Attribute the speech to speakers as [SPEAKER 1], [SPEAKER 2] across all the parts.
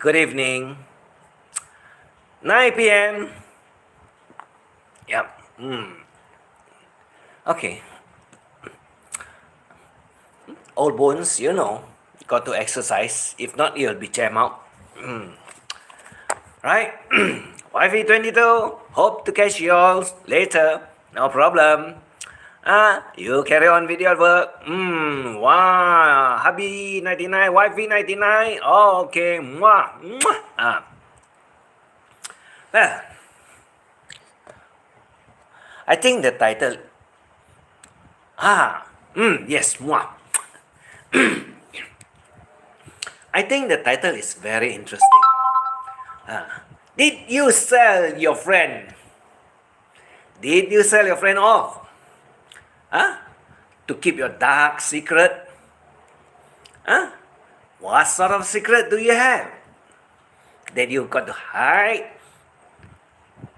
[SPEAKER 1] Good evening. 9 p.m. Yep. Okay. Old bones, got to exercise. If not, you'll be jam out. Right? YV22, hope to catch you all later. No problem. You carry on with your work. Wow. Hubby 99, YV 99. Oh, okay. Mwah. Mwah. Well, I think the title. Yes, mwah. I think the title is very interesting. Did you sell your friend? Did you sell your friend off? To keep your dark secret? What sort of secret do you have that you got to hide?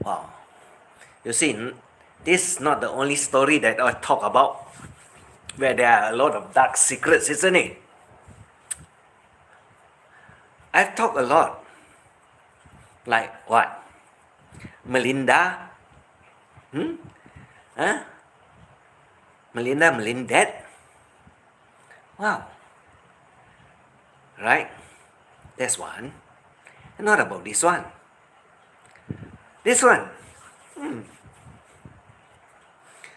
[SPEAKER 1] Wow. You see, this is not the only story that I talk about where there are a lot of dark secrets, isn't it? I've talked a lot. Like what? Melinda? Melindad? Wow. Right? That's one. And not about this one. This one.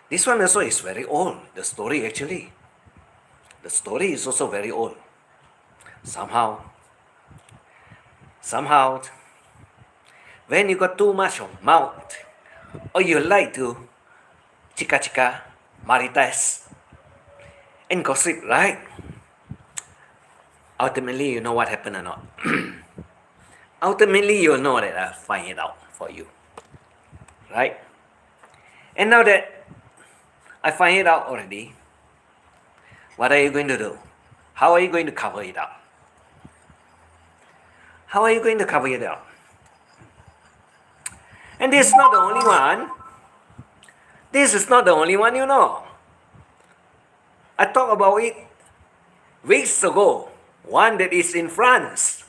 [SPEAKER 1] This one also is very old. The story actually. The story is also very old. Somehow, when you got too much of mouth, or you like to chica, maritas, and gossip, right? Ultimately, you know what happened or not. Ultimately, you'll know that I'll find it out for you. Right? And now that I find it out already, what are you going to do? How are you going to cover it up? How are you going to cover it up? And this is not the only one. This is not the only one, I talked about it weeks ago. One that is in France.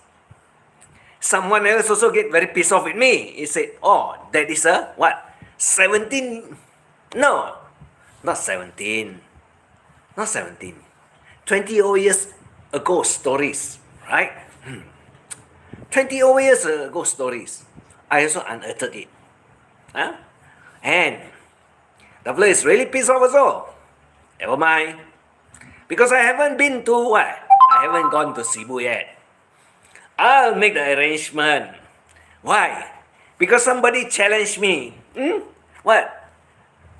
[SPEAKER 1] Someone else also get very pissed off with me. He said, oh, that is a, what? 17? No, not 17. Not 17. 20 old years ago stories, right? 20 old years ago stories. I also unearthed it. And the fella is really pissed off also. Never mind. Because I haven't been to what? I haven't gone to Cebu yet. I'll make the arrangement. Why? Because somebody challenged me. What?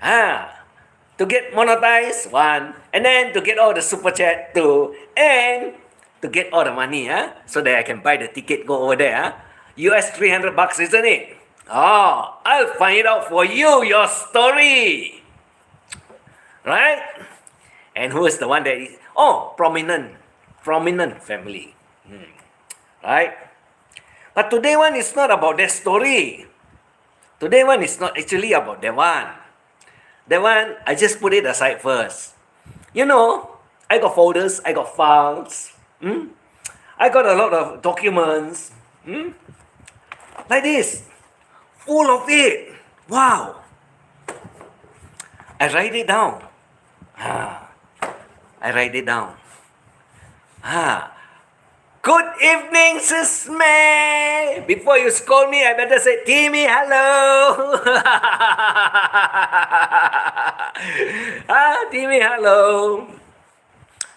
[SPEAKER 1] To get monetized, one. And then to get all the super chat, two. And to get all the money, so that I can buy the ticket, go over there. US $300, isn't it? Oh, I'll find it out for you, your story. Right? And who is the one that is? Oh, prominent family. Right? But today one is not about that story. Today one is not actually about that one. That one, I just put it aside first. I got folders, I got files. I got a lot of documents. Like this. Full of it. Wow. I write it down. Good evening, Sis May. Before you scold me, I better say, Timmy, hello. Timmy, hello.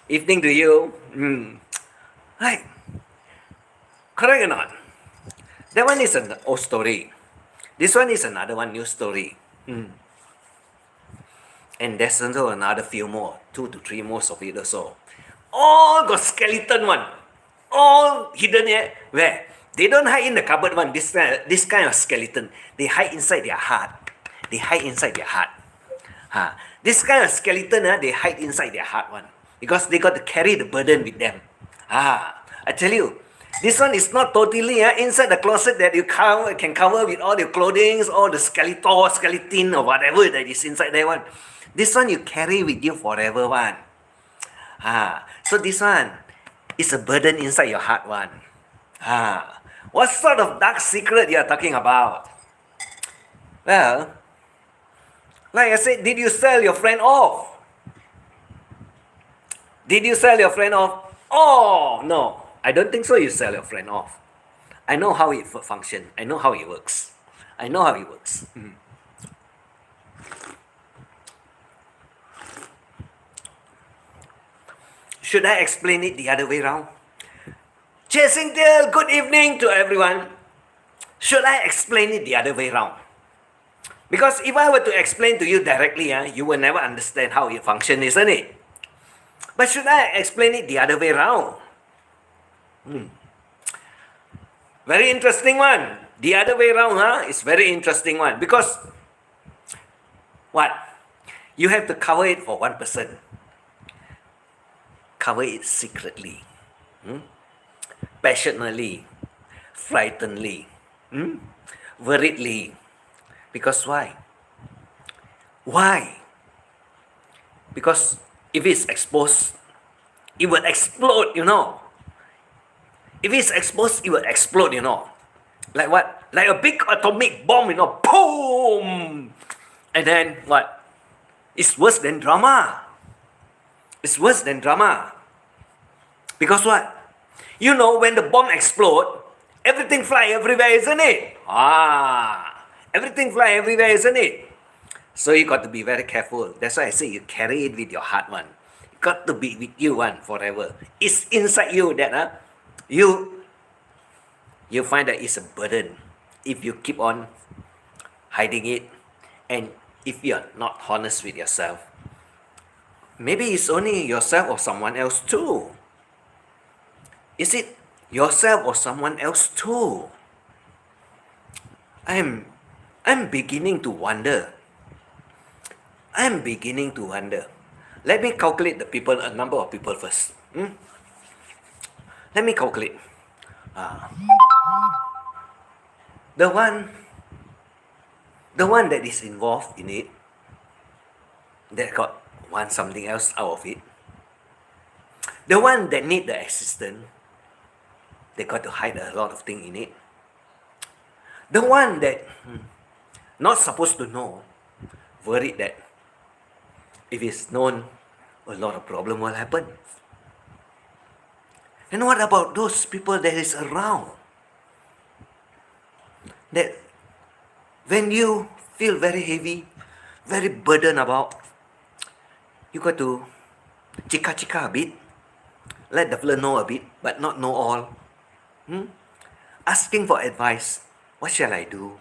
[SPEAKER 1] Evening to you. Right. Correct or not? That one is an old story. This one is another one, new story. And there's also another few more, 2 to 3 more of it also. All got skeleton one. All hidden here. Where? They don't hide in the cupboard one, this kind of skeleton. They hide inside their heart. This kind of skeleton, they hide inside their heart one. Because they got to carry the burden with them. I tell you, this one is not totally inside the closet that you can cover with all your clothing, all the skeleton or whatever that is inside there one. This one you carry with you forever one. So this one is a burden inside your heart one. What sort of dark secret you are talking about? Well, like I said, did you sell your friend off? Did you sell your friend off? Oh, no. I don't think so you sell your friend off. I know how it functions. I know how it works. I know how it works. Should I explain it the other way around? Chasing Tail, good evening to everyone. Should I explain it the other way around? Because if I were to explain to you directly, you will never understand how it functions, isn't it? But should I explain it the other way around? Very interesting one. The other way around, is very interesting one. Because what? You have to cover it for one person. Cover it secretly, passionately, frightenedly, worriedly. Because why? Why? Because if it's exposed, it will explode, If it's exposed, it will explode, Like what? Like a big atomic bomb, boom! And then what? It's worse than drama. It's worse than drama. Because what? When the bomb explodes, everything fly everywhere, isn't it? Everything fly everywhere, isn't it? So you got to be very careful. That's why I say you carry it with your heart, one. You got to be with you, one, forever. It's inside you that, you find that it's a burden if you keep on hiding it, and if you're not honest with yourself. Maybe it's only yourself or someone else too. Is it yourself or someone else too? I'm beginning to wonder. Let me calculate a number of people first. Let me calculate. The one that is involved in it, that want something else out of it. The one that need the assistant, they got to hide a lot of things in it. The one that not supposed to know, worried that if it's known, a lot of problem will happen. And what about those people that is around? That when you feel very heavy, very burdened about, you got to chika a bit, let the fella know a bit, but not know all. Asking for advice. What shall I do?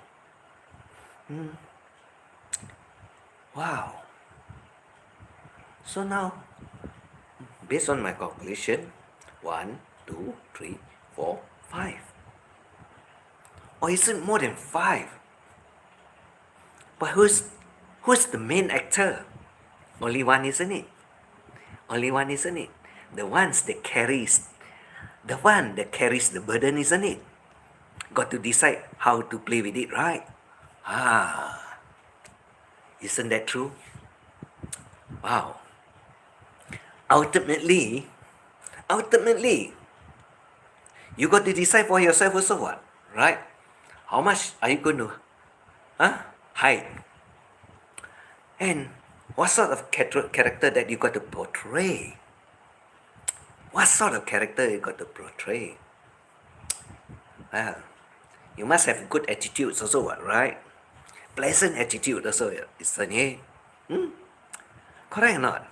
[SPEAKER 1] Wow. So now, based on my calculation, 1, 2, 3, 4, 5. Or is it more than 5? But who's the main actor? Only one, isn't it? The one that carries the burden, isn't it? Got to decide how to play with it, right? Isn't that true? Wow. Ultimately, you got to decide for yourself also, what? Right? How much are you going to hide? And what sort of character that you got to portray? What sort of character you got to portray? Well, you must have good attitudes also, what, right? Pleasant attitude also, isn't it? Correct or not?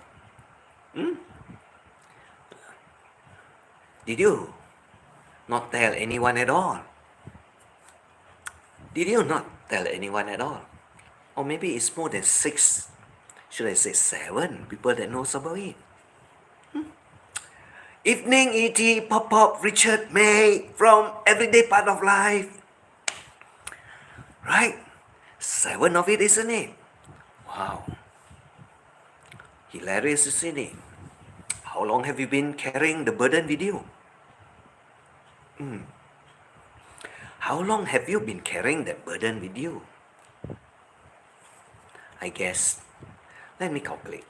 [SPEAKER 1] Did you not tell anyone at all? Did you not tell anyone at all? Or maybe it's more than 6, should I say 7 people that knows about it. Evening E.T. Pop, Richard May from Everyday Part of Life. Right? 7 of it, isn't it? Wow. Hilarious, isn't it? How long have you been carrying the burden with you? How long have you been carrying that burden with you? I guess, let me calculate.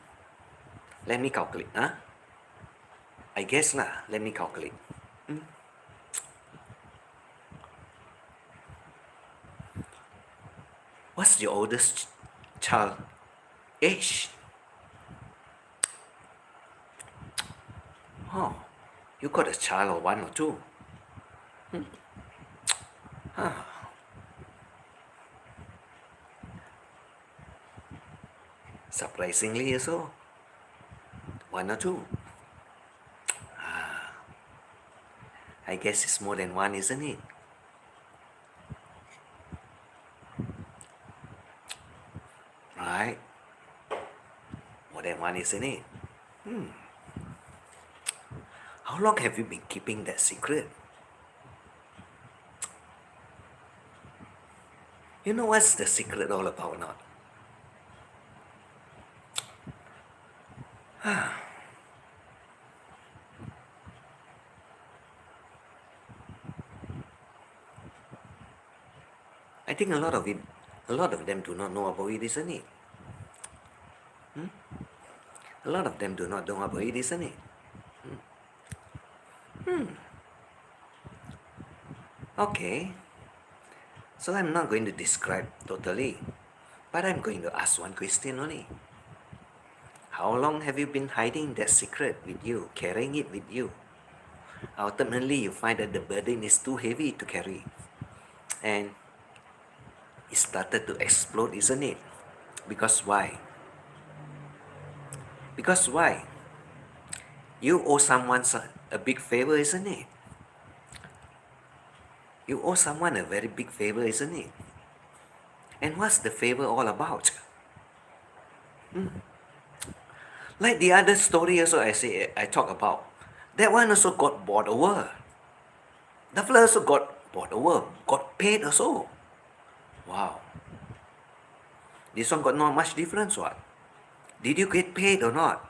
[SPEAKER 1] I guess let me calculate. What's your oldest child age? Oh, you got a child of 1 or 2. Surprisingly so. 1 or 2. I guess it's more than 1, isn't it? Right? More than 1, isn't it? How long have you been keeping that secret? You know what's the secret all about or not? I think a lot of them do not know about it, isn't it? A lot of them do not know about it, isn't it? Okay. So I'm not going to describe totally, but I'm going to ask one question only. How long have you been hiding that secret with you, carrying it with you? Ultimately, you find that the burden is too heavy to carry, and it started to explode, isn't it? Because why? Because why? You owe someone a big favor, isn't it? You owe someone a very big favor, isn't it? And what's the favor all about? Like the other story also I talk about. That one also got bought over. The fella also got bought over, got paid also. Wow. This one got not much difference, what? Did you get paid or not?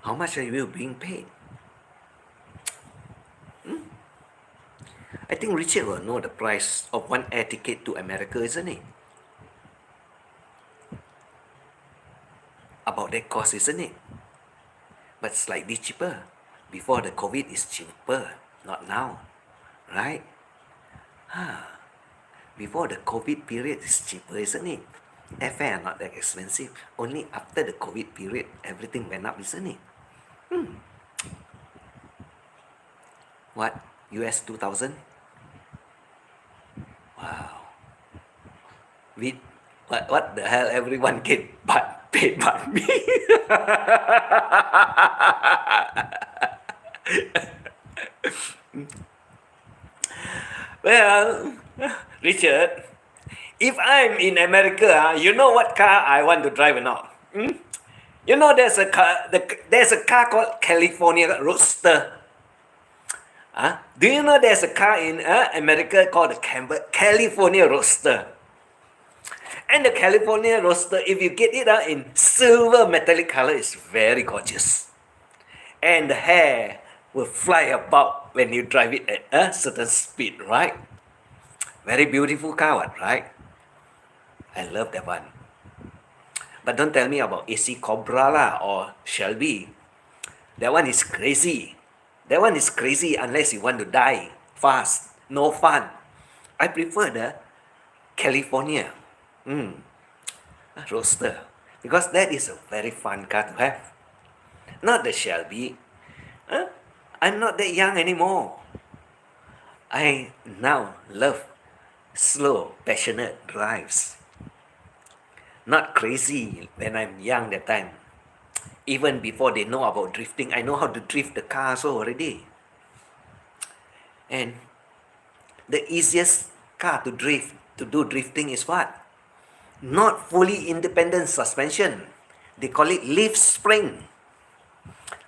[SPEAKER 1] How much are you being paid? I think Richard will know the price of one air ticket to America, isn't it? About that cost, isn't it? But slightly cheaper. Before the COVID is cheaper, not now. Right? Before the COVID period is cheaper, isn't it? Airfare not that expensive. Only after the COVID period, everything went up, isn't it? What? US 2000? Wow. With what the hell? Everyone get but paid but me. Well, Richard, if I'm in America, you know what car I want to drive or not? You know there's a car called California Roadster. Do you know there's a car in America called the California Roadster? And the California Roadster, if you get it in silver metallic color, it's very gorgeous. And the hair will fly about when you drive it at a certain speed, right? Very beautiful car, right? I love that one. But don't tell me about AC Cobra lah or Shelby. That one is crazy. That one is crazy unless you want to die fast. No fun. I prefer the California Roadster because that is a very fun car to have. Not the Shelby. I'm not that young anymore. I now love slow, passionate drives. Not crazy when I'm young that time. Even before they know about drifting, I know how to drift the car so already. And the easiest car to do drifting is what? Not fully independent suspension. They call it leaf spring.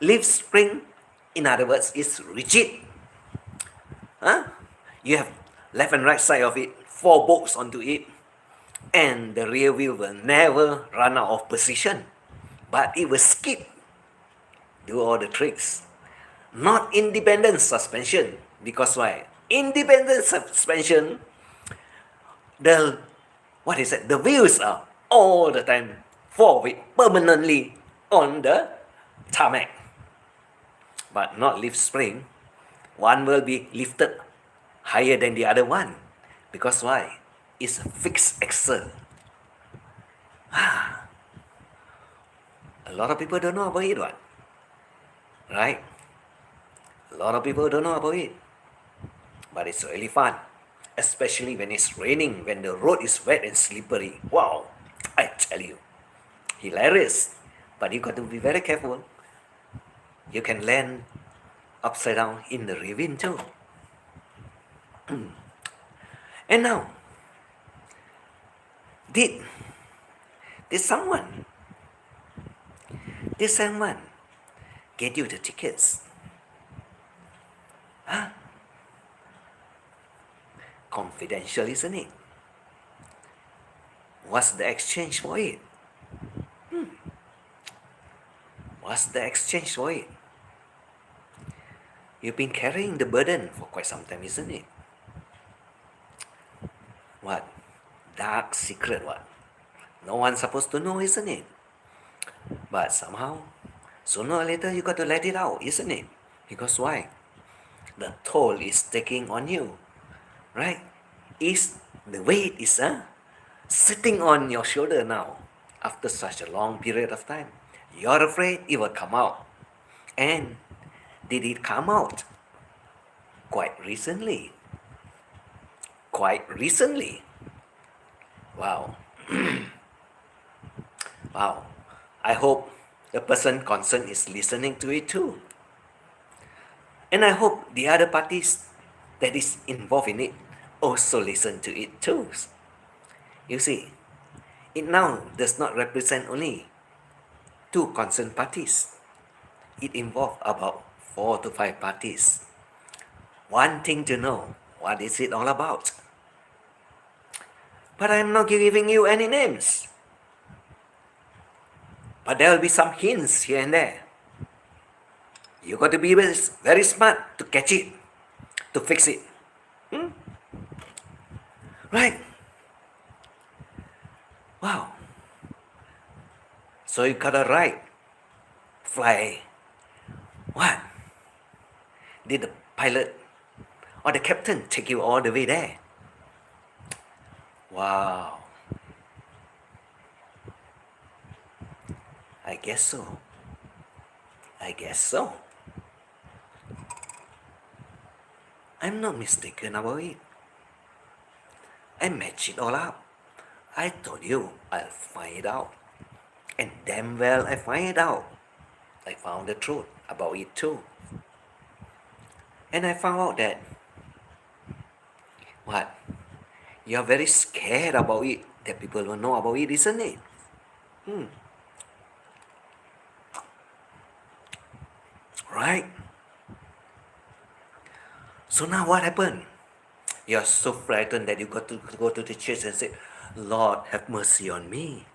[SPEAKER 1] Leaf spring, in other words, is rigid. You have left and right side of it, 4 bolts onto it, and the rear wheel will never run out of position, but it will skip, do all the tricks. Not independent suspension, because why? Independent suspension, the wheels are all the time forward permanently on the tarmac. But not leaf spring. One will be lifted higher than the other one. Because why? It's a fixed Excel. A lot of people don't know about it, what? Right? A lot of people don't know about it. But it's really fun. Especially when it's raining, when the road is wet and slippery. Wow, I tell you. Hilarious. But you got to be very careful. You can land upside down in the ravine too. And now, did did someone did someone get you the tickets? Huh? Confidential, isn't it? What's the exchange for it? What's the exchange for it? You've been carrying the burden for quite some time, isn't it? What? Dark secret, what? No one's supposed to know, isn't it? But somehow, sooner or later, you got to let it out, isn't it? Because why? The toll is taking on you, right? Is the weight is sitting on your shoulder now after such a long period of time. You're afraid it will come out. And did it come out? Quite recently. Quite recently. Wow. Wow. I hope the person concerned is listening to it too. And I hope the other parties that is involved in it also listen to it too. You see, it now does not represent only two concerned parties. It involves about 4 to 5 parties wanting to know what is it all about. But I'm not giving you any names. But there will be some hints here and there. You got to be very, very smart to catch it, to fix it. Right? Wow. So you got a ride. Fly. What? Did the pilot or the captain take you all the way there? Wow. I guess so. I guess so. I'm not mistaken about it. I matched it all up. I told you I'll find it out. And damn well I find it out. I found the truth about it too. And I found out that, what? You're very scared about it, that people will know about it, isn't it? Right? So now what happened? You're so frightened that you got to go to the church and say, Lord, have mercy on me.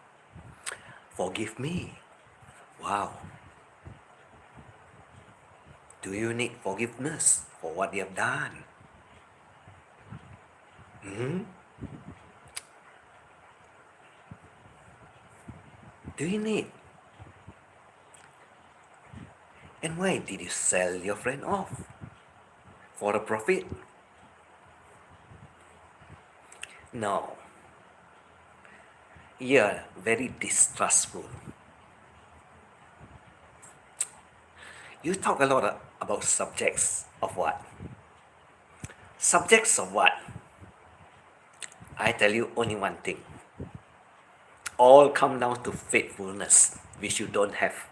[SPEAKER 1] Forgive me. Wow. Do you need forgiveness for what you have done? Do you need? And why did you sell your friend off? For a profit? No. You're very distrustful. You talk a lot about subjects of what? Subjects of what? I tell you only one thing. All come down to faithfulness, which you don't have.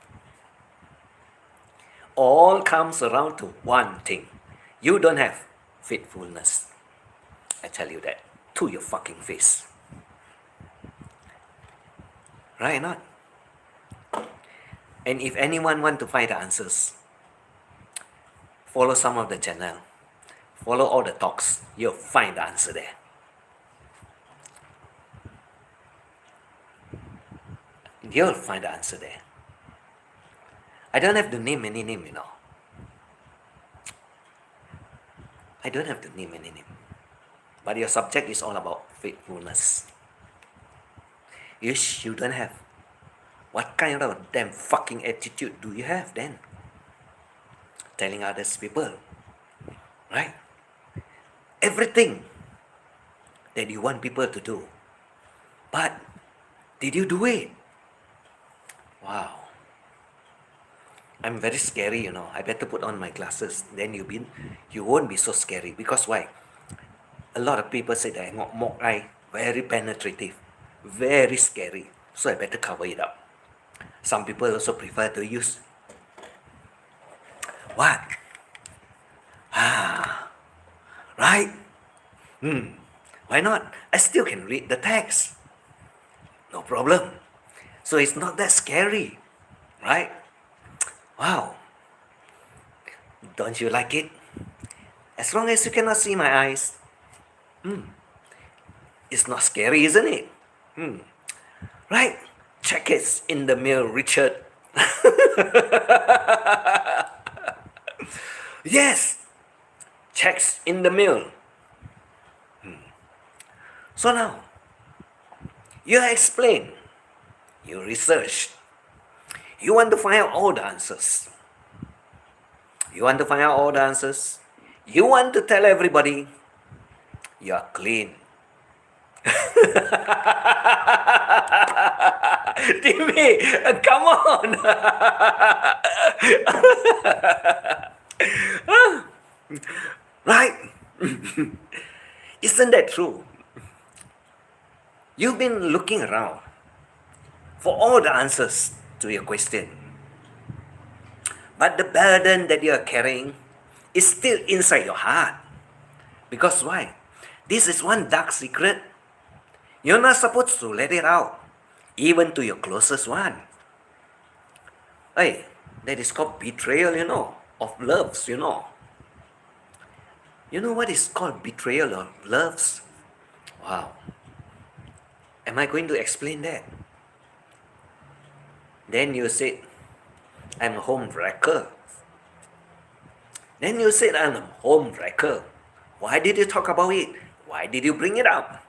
[SPEAKER 1] All comes around to one thing. You don't have faithfulness. I tell you that to your fucking face. Right or not? And if anyone want to find the answers, follow some of the channel. Follow all the talks. You'll find the answer there. You'll find the answer there. I don't have to name any name, you know. I don't have to name any name. But your subject is all about faithfulness. If you don't have, what kind of damn fucking attitude do you have then? Telling others people, right? everything that you want people to do. But did you do it? Wow. I'm very scary, I better put on my glasses. Then you won't be so scary. Because why? A lot of people say that mock eye very penetrative, very scary. So I better cover it up. Some people also prefer to use what? Right? Why not? I still can read the text. No problem. So it's not that scary, right? Wow. Don't you like it? As long as you cannot see my eyes, it's not scary, isn't it? Right? Check it in the mail, Richard. Yes, checks in the mail. So now, you explain, you research, you want to find out all the answers. You want to find out all the answers. You want to tell everybody you are clean. Timmy, come on. Right? Isn't that true? You've been looking around for all the answers to your question. But the burden that you are carrying is still inside your heart. Because why? This is one dark secret. You're not supposed to let it out, even to your closest one. Hey, that is called betrayal, of loves, You know what is called betrayal of loves? Wow. Am I going to explain that? Then you said, I'm a home wrecker. Then you said, I'm a home wrecker. Why did you talk about it? Why did you bring it up?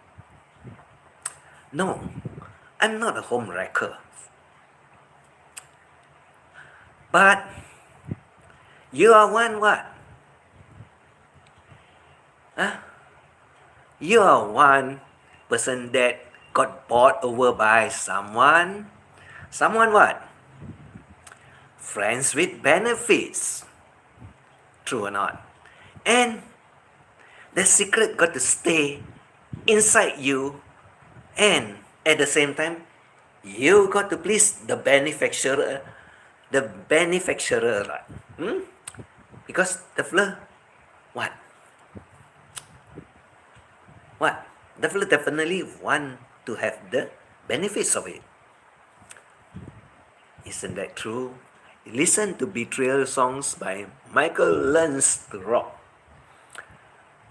[SPEAKER 1] No, I'm not a home wrecker. But you are one what? You are one person that got bought over by someone. Someone what? Friends with benefits. True or not? And the secret got to stay inside you, and at the same time, you got to please the benefactor. Right? Because the fella, what? What? The fella definitely want to have the benefits of it. Isn't that true? Listen to betrayal songs by Michael Learns to Rock.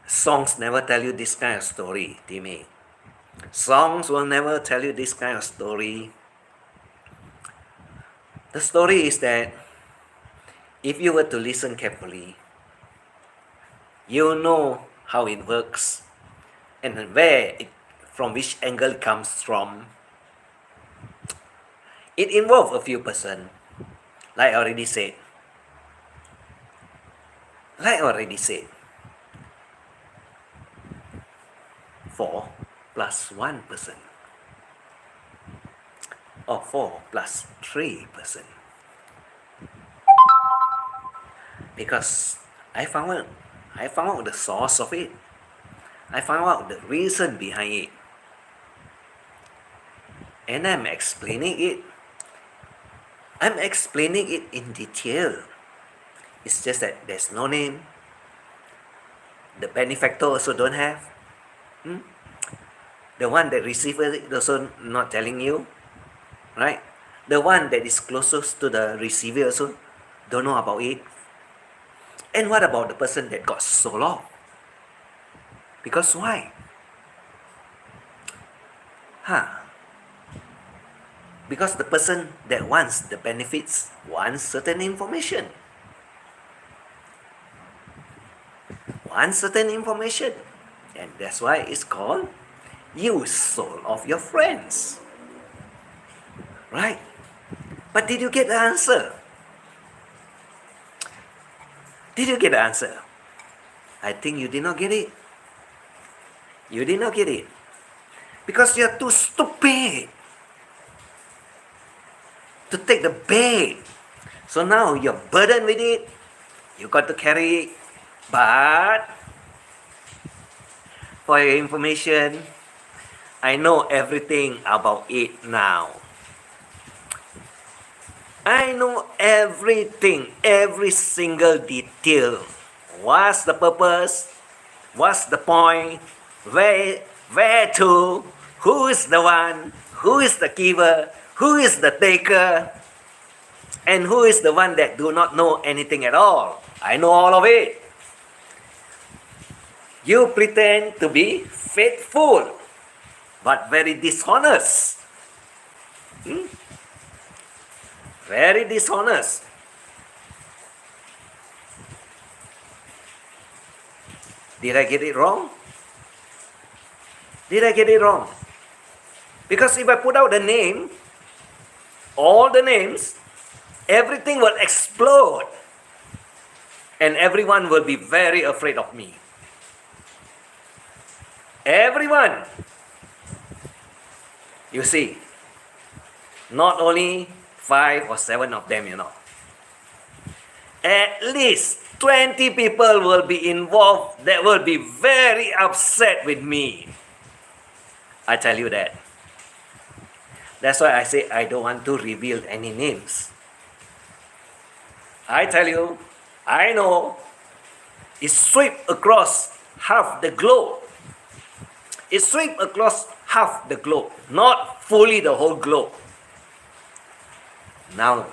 [SPEAKER 1] Songs never tell you this kind of story, Timmy. Songs will never tell you this kind of story. The story is that if you were to listen carefully, you know how it works and from which angle it comes from. It involves a few persons, like I already said. 4 plus 1 person, or 4 plus 3 person. Because I found out the source of it. I found out the reason behind it. And I'm explaining it. I'm explaining it in detail. It's just that there's no name. The benefactor also don't have. The one that receives it also not telling you. Right? The one that is closest to the receiver also don't know about it. And what about the person that got sold off? Because why? Because the person that wants the benefits wants certain information. And that's why it's called you sold off your friends. Right? But did you get the answer? I think you did not get it. You did not get it. Because you're too stupid to take the bait. So now you're burdened with it. You got to carry it. But for your information, I know everything about it now. I know everything, every single detail. What's the purpose? What's the point? Where to? Who is the one? Who is the giver? Who is the taker? And who is the one that do not know anything at all? I know all of it. You pretend to be faithful, but very dishonest. Very dishonest. Did I get it wrong? Did I get it wrong? Because if I put out the name, all the names, everything will explode. And everyone will be very afraid of me. Everyone. You see, not only 5 or 7 of them, At least 20 people will be involved that will be very upset with me. I tell you that. That's why I say I don't want to reveal any names. I tell you, I know it swept across half the globe. It swept across half the globe, not fully the whole globe. Now,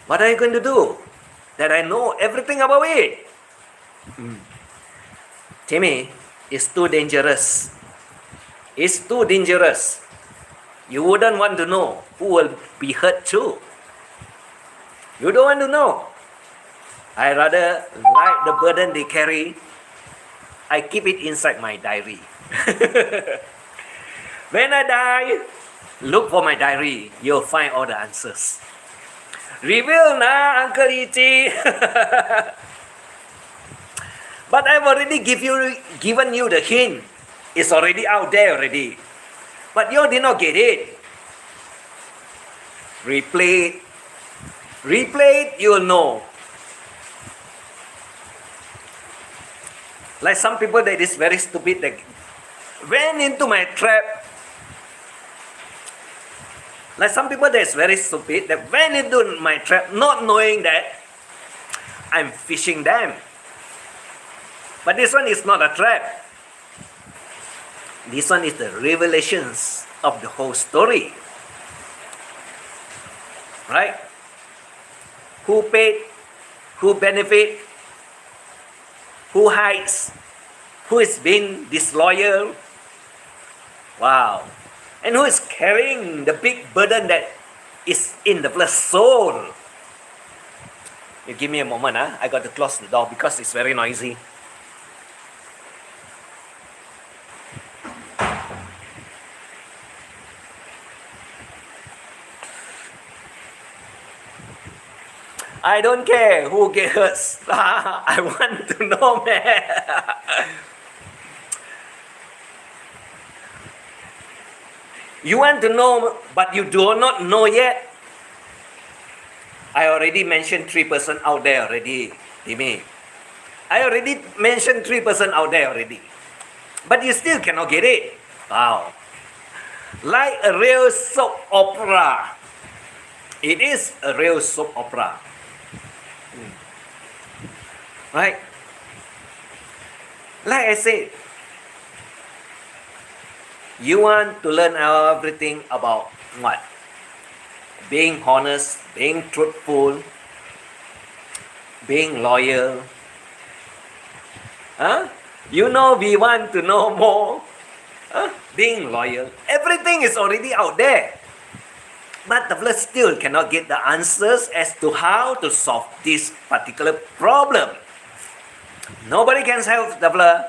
[SPEAKER 1] what are you going to do? That I know everything about it. Timmy, it's too dangerous. It's too dangerous. You wouldn't want to know who will be hurt too. You don't want to know. I rather like the burden they carry. I keep it inside my diary. When I die, look for my diary. You'll find all the answers. Reveal na, Uncle Ichi. But I've already given you the hint. It's already out there already. But you did not get it. Replay it. Replay it, you'll know. Like some people that is very stupid, that went into my trap. Like some people that is very stupid, that went into my trap not knowing that I'm fishing them. But this one is not a trap. This one is the revelations of the whole story. Right? Who paid? Who benefit? Who hides? Who is being disloyal? Wow. And who is carrying the big burden that is in the blood soul? You give me a moment, I got to close the door because it's very noisy. I don't care who gets hurt. I want to know, man. You want to know, but you do not know yet. I already mentioned 3% out there already, Timmy. I already mentioned 3% out there already. But you still cannot get it. Wow. Like a real soap opera. It is a real soap opera. Right? Like I said, you want to learn everything about what? Being honest, being truthful, being loyal. You know we want to know more. Being loyal. Everything is already out there. But the flesh still cannot get the answers as to how to solve this particular problem. Nobody can help the flesh.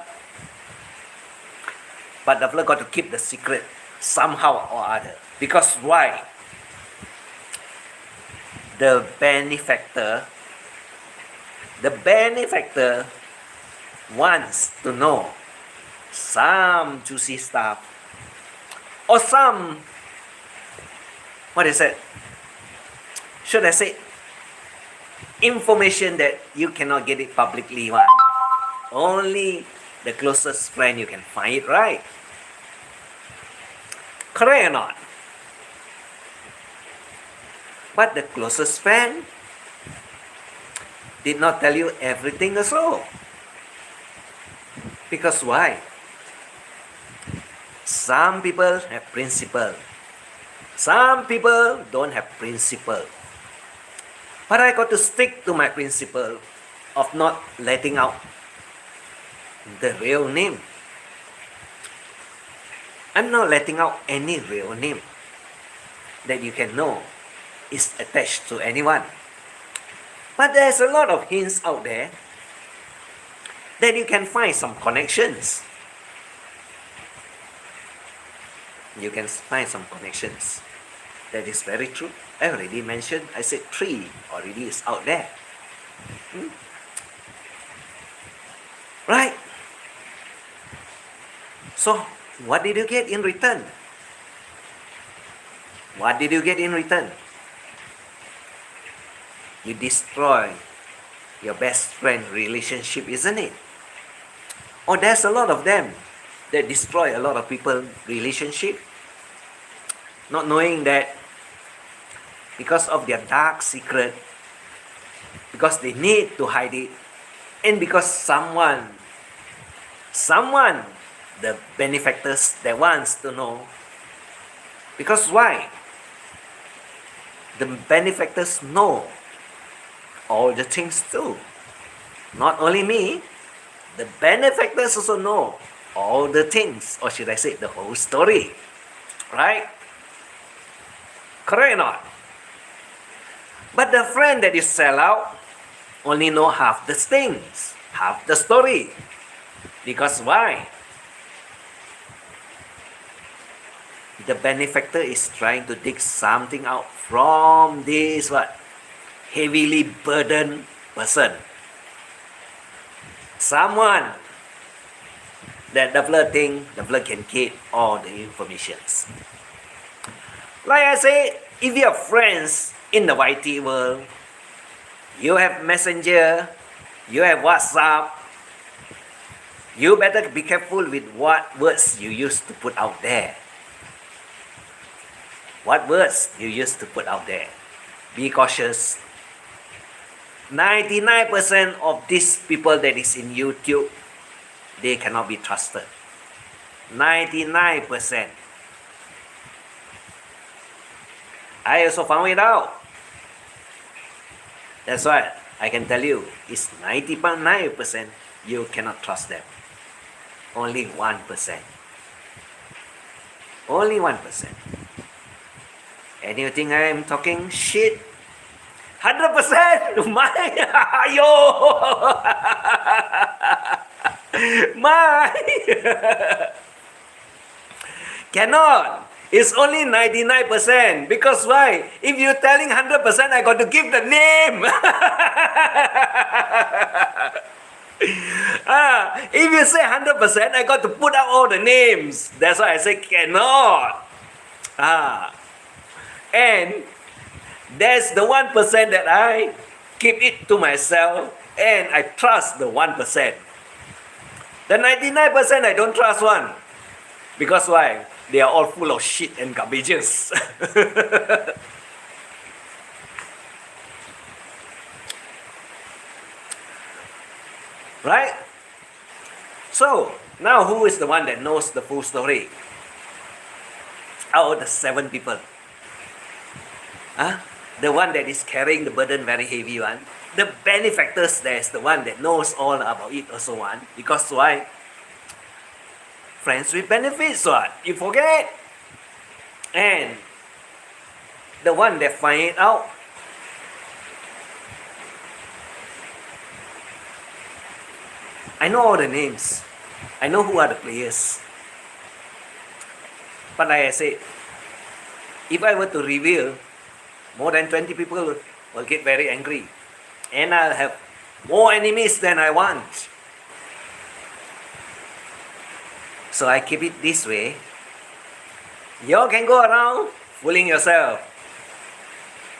[SPEAKER 1] But the flesh got to keep the secret somehow or other. Because why? The benefactor wants to know some juicy stuff or some, what is it? Should I say information that you cannot get it publicly one. Only the closest friend you can find it, right? Correct or not? But the closest friend did not tell you everything also. Because why? Some people have principle. Some people don't have principle. But I got to stick to my principle of not letting out the real name. I'm not letting out any real name that you can know is attached to anyone. But there's a lot of hints out there that you can find some connections. You can find some connections. That is very true. I already mentioned, I said 3 already is out there. Right? So, what did you get in return? What did you get in return? You destroy your best friend relationship, isn't it? Oh, there's a lot of them that destroy a lot of people relationship, not knowing that because of their dark secret, because they need to hide it, and because someone, the benefactors that wants to know. Because why? The benefactors know all the things too. Not only me, the benefactors also know all the things, or should I say the whole story. Right? Correct or not? But the friend that you sell out only know half the things, half the story. Because why? The benefactor is trying to dig something out from this what? Heavily burdened person. Someone that the blur can get all the informations. Like I say, if you have friends in the YT world, you have Messenger, you have WhatsApp, you better be careful with what words you use to put out there. What words you use to put out there. Be cautious. 99% of these people that is in YouTube, they cannot be trusted. 99%. I also found it out. That's why I can tell you, it's 99% you cannot trust them. Only 1%. Only 1%. And you think I am talking shit? 100%! My! Yo! My! Cannot! It's only 99%. Because why? If you're telling 100%, I got to give the name. If you say 100%, I got to put out all the names. That's why I say cannot. And there's the 1% that I keep it to myself and I trust the 1%. The 99% I don't trust one. Because why? They are all full of shit and garbages. Right? So, now who is the one that knows the full story? Out of the 7 people. The one that is carrying the burden very heavy one. The benefactors, there's the one that knows all about it also one. Because why? Friends with benefits what? You forget. And the one that find it out, I know all the names. I know who are the players. But like I said, if I were to reveal, more than 20 people will get very angry. And I'll have more enemies than I want. So I keep it this way. You can go around fooling yourself.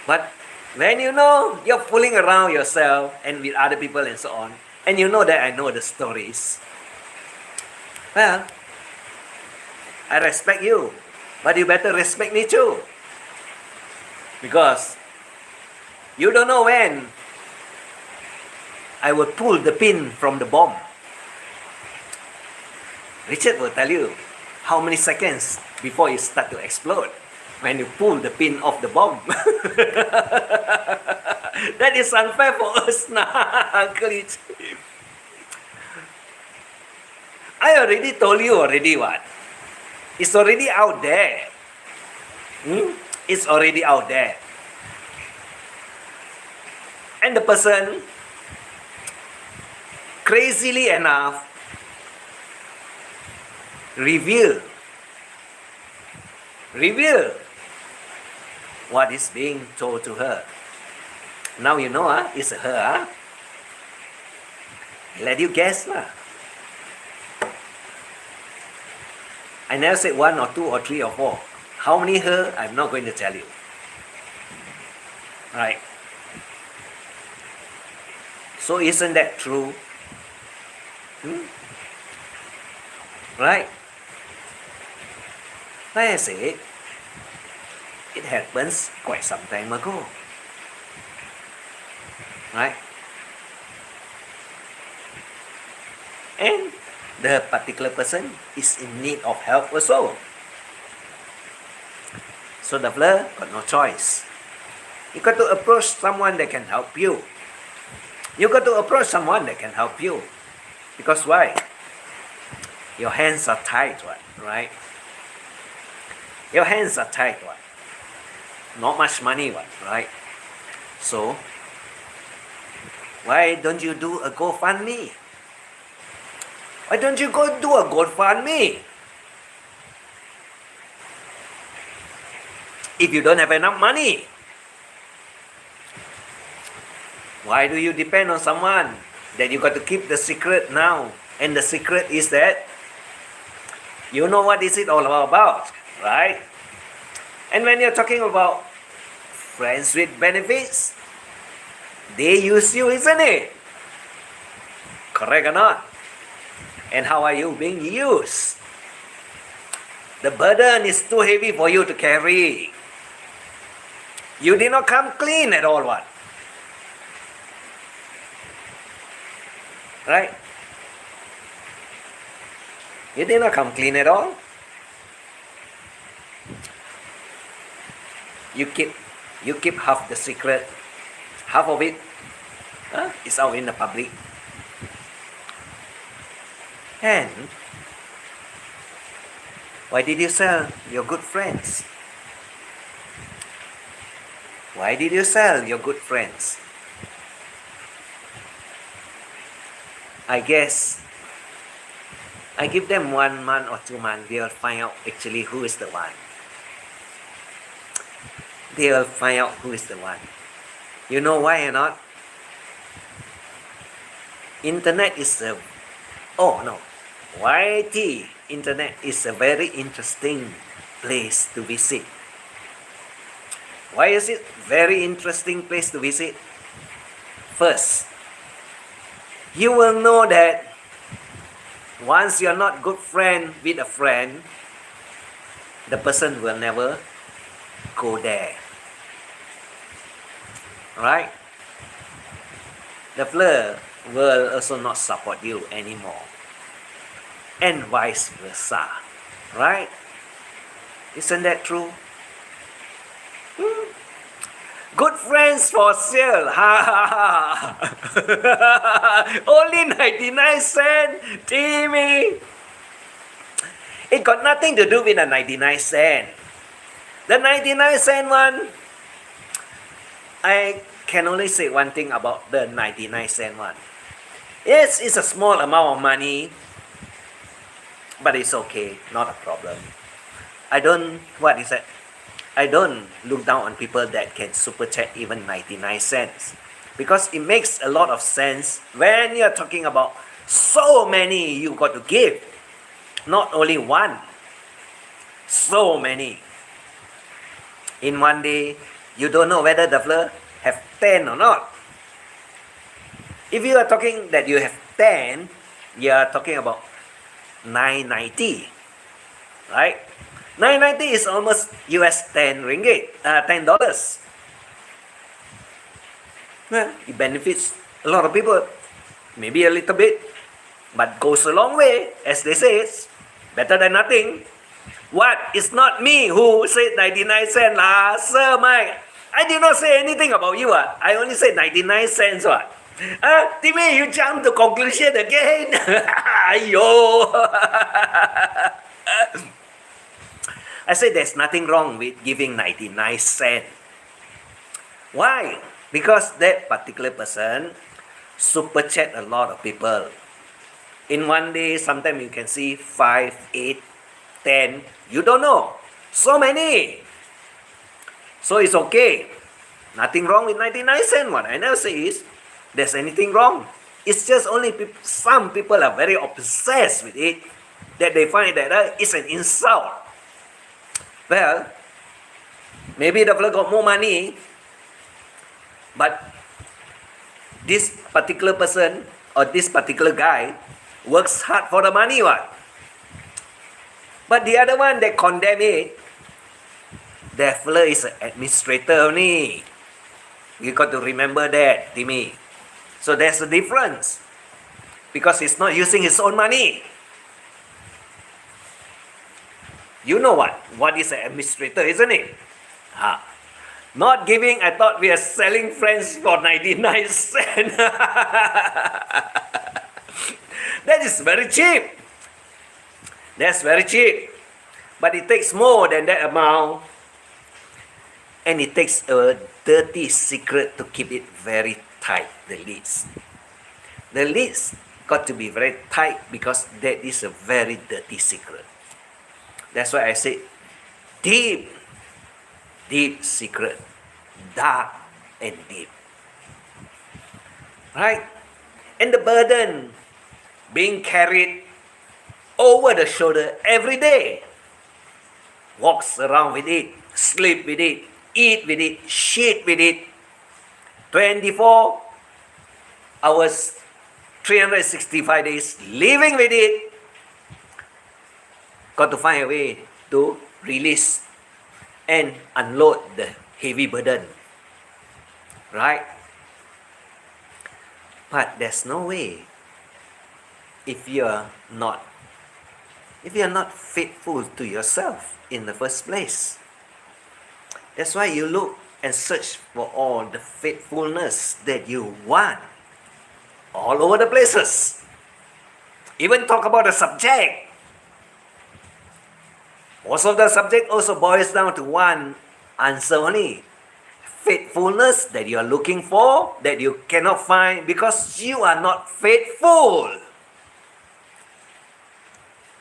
[SPEAKER 1] But when you know you're fooling around yourself and with other people and so on, and you know that I know the stories, well, I respect you, but you better respect me too. Because you don't know when I will pull the pin from the bomb. Richard will tell you how many seconds before it start to explode when you pull the pin off the bomb. That is unfair for us now, Uncle Rich. I already told you already what? It's already out there. It's already out there. And the person, crazily enough, reveal what is being told to her. Now you know, it's her. Let you guess lah. I never said 1 or 2 or 3 or 4. How many her, I'm not going to tell you. Right. So isn't that true? Right. Like I said, it happens quite some time ago. Right? And the particular person is in need of help also. So the fella got no choice. You got to approach someone that can help you. You got to approach someone that can help you. Because why? Your hands are tied, right? Your hands are tied, not much money, right? So, why don't you do a GoFundMe? Why don't you go do a GoFundMe? If you don't have enough money, why do you depend on someone that you got to keep the secret now? And the secret is that you know what is it all about, right? And when you're talking about friends with benefits, they use you, isn't it? Correct or not? And how are you being used? The burden is too heavy for you to carry. You did not come clean at all, what? Right? You did not come clean at all. You keep half the secret. Half of it is out in the public. And why did you sell your good friends? Why did you sell your good friends? I guess I give them 1 month or 2 months, they'll find out actually who is the one. They'll find out who is the one. You know why or not? Internet is a... Oh no. YT, internet is a very interesting place to visit. Why is it very interesting place to visit? First, you will know that once you're not good friend with a friend, the person will never go there. Right? The flirt will also not support you anymore. And vice versa. Right? Isn't that true? Good friends for sale. Ha ha ha. Only 99 cents, Timmy. It got nothing to do with the 99 cents. The 99 cent one, I can only say one thing about the 99 cent one. Yes, it's a small amount of money, but it's okay, not a problem. I don't look down on people that can super chat even 99 cents. Because it makes a lot of sense when you're talking about so many you got to give. not only one, so many. In one day, you don't know whether the fella have 10 or not. If you are talking that you have 10, you are talking about 990, right? 990 is almost US 10 ringgit, $10. Well, it benefits a lot of people, maybe a little bit, but goes a long way, as they say, it's better than nothing. What? It's not me who said 99 cents, Sir Mike. I did not say anything about you. I only said 99 cents. Timmy, you jump to conclusion again. Ayo. I said there's nothing wrong with giving 99 cents. Why? Because that particular person super chat a lot of people. In one day, sometimes you can see 5, 8, 10. You don't know. So many. So it's okay. Nothing wrong with 99 cents. What I never say is there's anything wrong. It's just only some people are very obsessed with it, that they find that it's an insult. Well, maybe the fellow got more money, but this particular person or this particular guy works hard for the money, what? But the other one that condemn it, that fellow is an administrator only. You got to remember that, Timmy. So there's a difference. Because he's not using his own money. You know what? What is an administrator, isn't it? Not giving, I thought we are selling friends for 99 cents. That is very cheap. That's very cheap. But it takes more than that amount. And it takes a dirty secret to keep it very tight, the lids. The lids got to be very tight because that is a very dirty secret. That's why I say deep, deep secret. Dark and deep. Right? And the burden being carried over the shoulder every day. Walks around with it, sleep with it, eat with it, shit with it. 24 hours, 365 days, living with it. Got to find a way to release and unload the heavy burden. Right? But there's no way if you're not faithful to yourself in the first place. That's why you look and search for all the faithfulness that you want all over the places. Even talk about the subject. Most of the subject also boils down to one answer only. Faithfulness that you are looking for, that you cannot find because you are not faithful.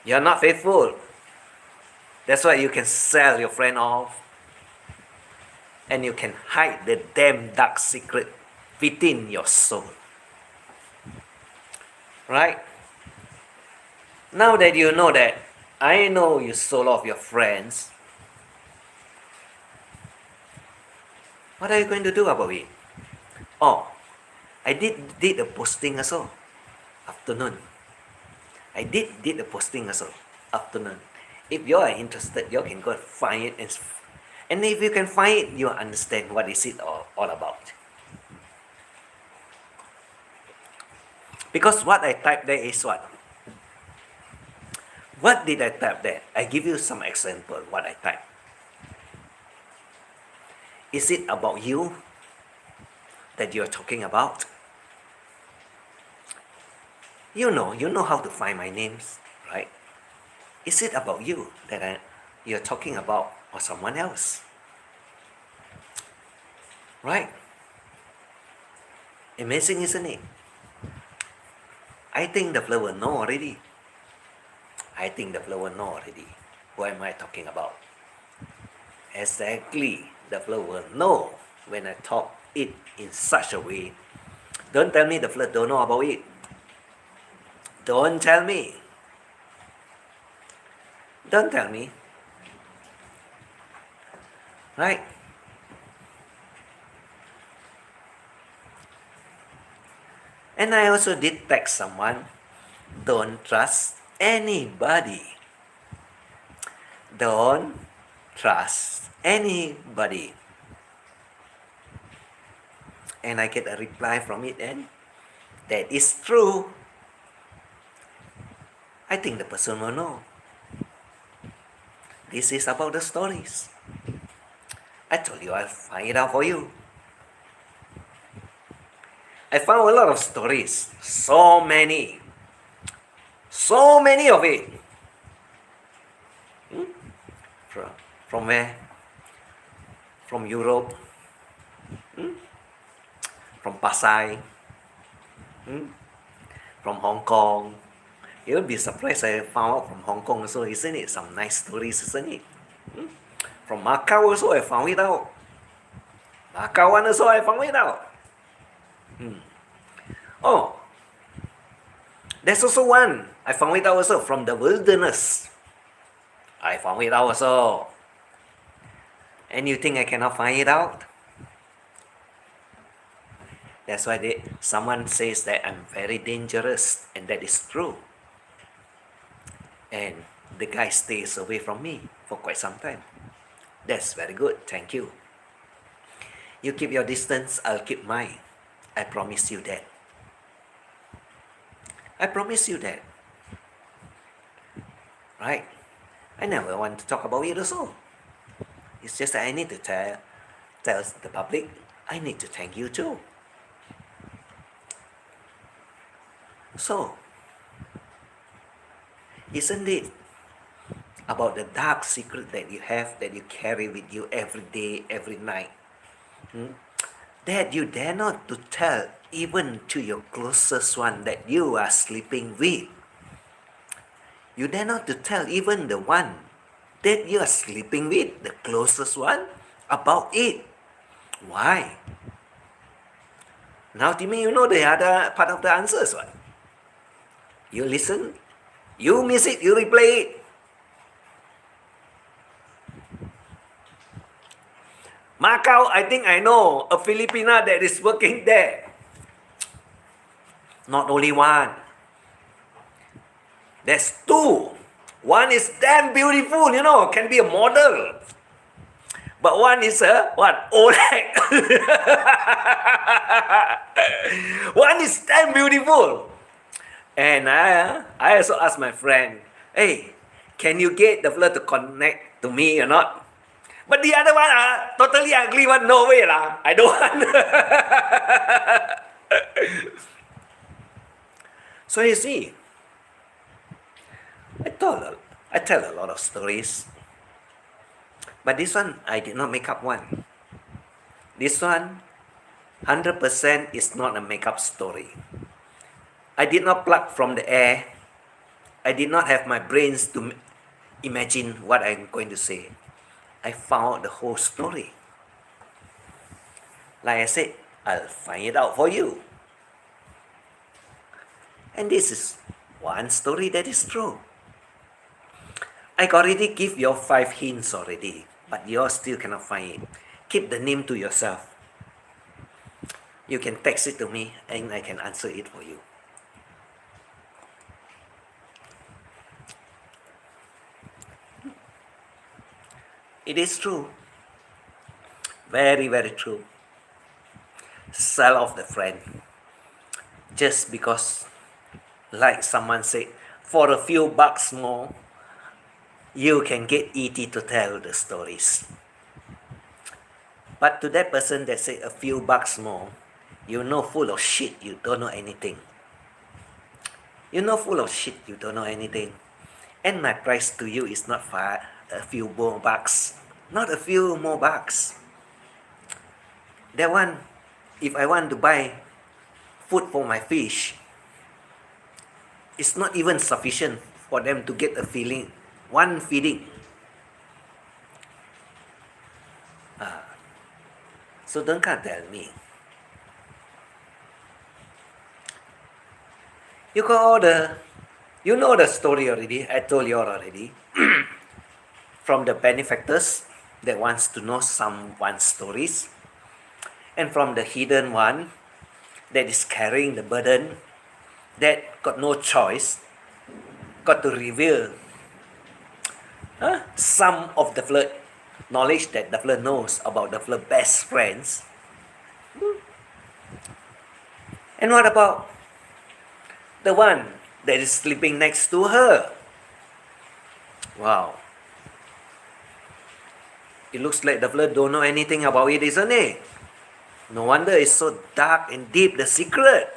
[SPEAKER 1] You are not faithful. That's why you can sell your friend off. And you can hide the damn dark secret within your soul. Right? Now that you know that, I know you sold off your friends. What are you going to do about it? Oh, I did a posting also. Afternoon. I did a posting also. Afternoon. If you are interested, you can go and find it. And if you can find it, you understand what is it all about. Because what I typed there is what? What did I type there? I give you some example what I typed. Is it about you that you're talking about? You know how to find my names, right? Is it about you that you're talking about or someone else? Right? Amazing, isn't it? I think the flower will know already. Who am I talking about? Exactly. The flower will know when I talk it in such a way. Don't tell me the flower don't know about it. Don't tell me. Don't tell me. Right? And I also did text someone, don't trust anybody. Don't trust anybody. And I get a reply from it, and that is true. I think the person will know. This is about the stories. I told you I'll find it out for you. I found a lot of stories. So many. So many of it. From where? From Europe. From Pasai. From Hong Kong. You'll be surprised I found out from Hong Kong also, isn't it? Some nice stories, isn't it? From Macau also I found it out. Macau one also I found it out. Oh, there's also one I found it out also from the wilderness. I found it out also. And you think I cannot find it out? That's why someone says that I'm very dangerous, and that is true. And the guy stays away from me for quite some time. That's very good, thank you. You keep your distance, I'll keep mine. I promise you that. I promise you that. Right? I never want to talk about it also. It's just that I need to tell the public, I need to thank you too. So, isn't it about the dark secret that you have, that you carry with you every day, every night? That you dare not to tell even to your closest one that you are sleeping with. You dare not to tell even the one that you are sleeping with, the closest one, about it. Why? Now to me, you know the other part of the answers, what? You listen, you miss it, you replay it. Macau, I think I know a Filipina that is working there. Not only one. There's two. One is damn beautiful, can be a model. But one is a, what? Oleg. One is damn beautiful. And I also asked my friend, hey, can you get the fella to connect to me or not? But the other one, totally ugly one, no way lah. I don't want. So you see, I tell a lot of stories. But this one, I did not make up one. This one, 100% is not a make-up story. I did not pluck from the air. I did not have my brains to imagine what I'm going to say. I found the whole story. Like I said, I'll find it out for you. And this is one story that is true. I already give you 5 hints already, but you still cannot find it. Keep the name to yourself. You can text it to me and I can answer it for you. It is true. Very, very true. Sell off the friend. Just because, like someone said, for a few bucks more, you can get E.T. to tell the stories. But to that person that said a few bucks more, you know full of shit, you don't know anything. You know full of shit, you don't know anything. And my price to you is not for a few more bucks. Not a few more bucks. That one, if I want to buy food for my fish, it's not even sufficient for them to get a feeding. One feeding. So don't come tell me. You know the story already. I told you all already. from the benefactors that wants to know someone's stories, and from the hidden one that is carrying the burden, that got no choice, got to reveal some of the flood knowledge that the flood knows about the flood best friends. And what about the one that is sleeping next to her? Wow. It looks like the flood don't know anything about it, isn't it? No wonder it's so dark and deep, the secret.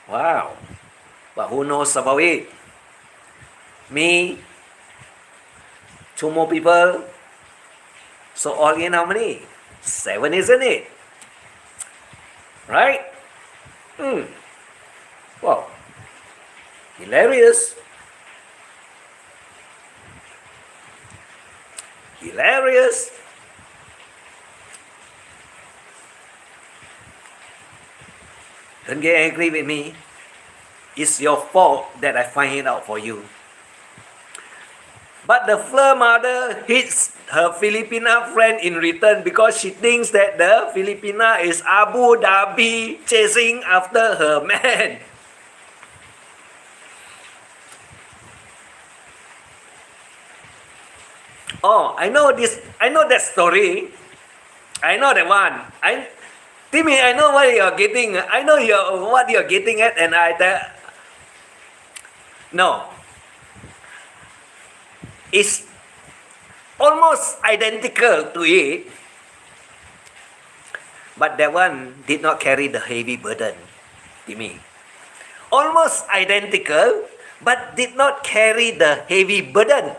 [SPEAKER 1] Wow. But who knows about it? Me, two more people. So all in how many? 7, isn't it? Right? Wow. Hilarious. Hilarious. Don't get angry with me. It's your fault that I find it out for you. But the fleur mother hits her Filipina friend in return because she thinks that the Filipina is Abu Dhabi chasing after her man. Oh, I know this. I know that story. I know that one. Timmy, I know what you're getting. I know what you're getting at, and no. It's almost identical to it, but that one did not carry the heavy burden, Timmy. Almost identical, but did not carry the heavy burden.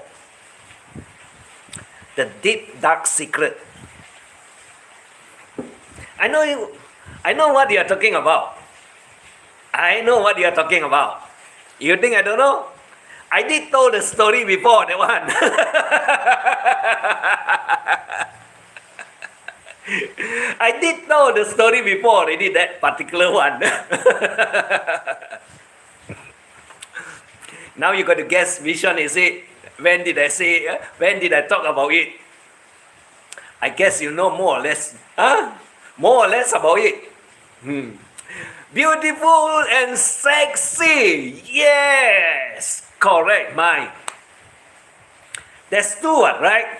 [SPEAKER 1] The deep, dark secret. I know what you are talking about. I know what you are talking about. You think I don't know? I did tell the story before, that one. I did know the story before already, that particular one. Now you got to guess which one is it. When did I talk about it? I guess you know more or less. More or less about it. Beautiful and sexy. Yes. Correct, Mike. There's two, right?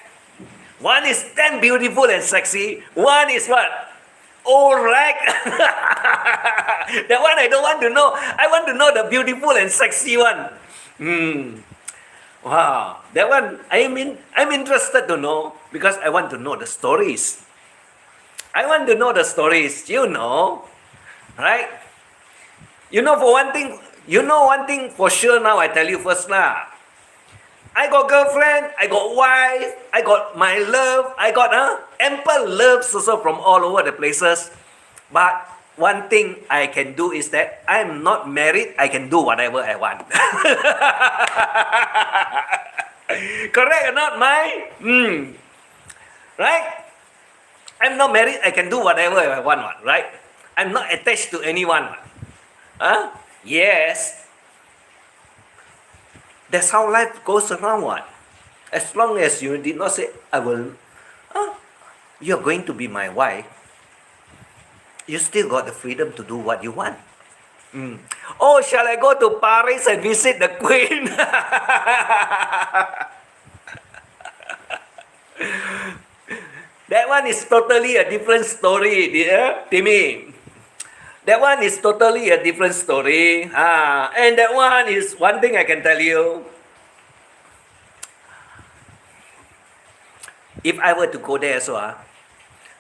[SPEAKER 1] One is then beautiful and sexy. One is what? Alright. That one I don't want to know. I want to know the beautiful and sexy one. Wow. That one I'm interested to know because I want to know the stories. I want to know the stories, right? For one thing for sure now, I tell you first lah. I got girlfriend, I got wife, I got my love, I got ample loves also from all over the places. But one thing I can do is that I'm not married, I can do whatever I want. Correct or not, Mai? Right? I'm not married, I can do whatever I want, right? I'm not attached to anyone. Yes. That's how life goes around, As long as you did not say, you're going to be my wife, you still got the freedom to do what you want. Oh, shall I go to Paris and visit the Queen? That one is totally a different story, Timmy. That one is totally a different story. And that one is one thing I can tell you. If I were to go there,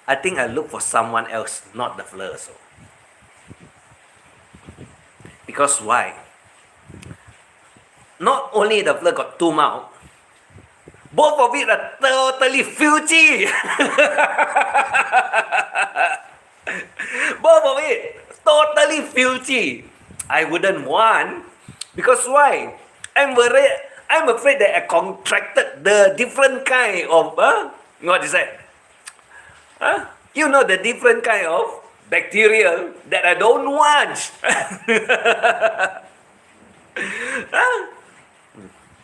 [SPEAKER 1] I think I look for someone else, not the fleur. Because why? Not only the fleur got 2 mouths, both of it are totally filthy. Both of it totally filthy. I wouldn't want, because why? I'm afraid that I contracted the different kind of what is that? The different kind of bacteria that I don't want.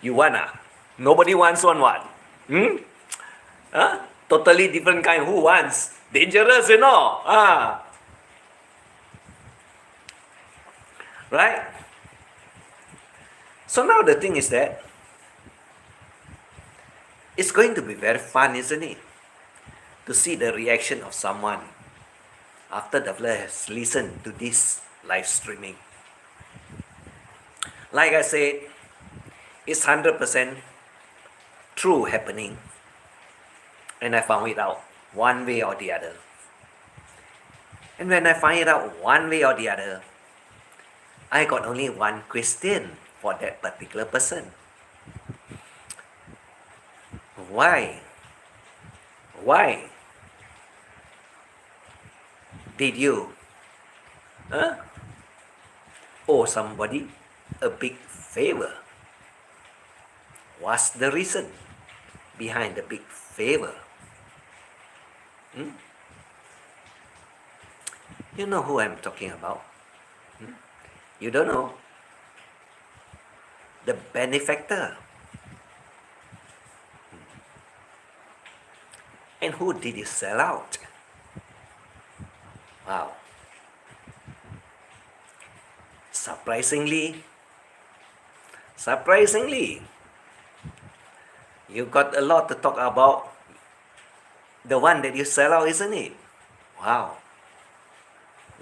[SPEAKER 1] You want? Nobody wants one what? Hmm? Huh? Totally different kind. Who wants? Dangerous, you know. Right? So now the thing is that it's going to be very fun, isn't it? To see the reaction of someone after the has listened to this live streaming. Like I said, it's 100% true happening, and I found it out one way or the other. And when I find it out one way or the other, I got only one question for that particular person. Why? Why did you owe somebody a big favor? What's the reason behind the big favor? You know who I'm talking about? You don't know? The benefactor. And who did you sell out? Wow. Surprisingly, you got a lot to talk about the one that you sell out, isn't it? Wow.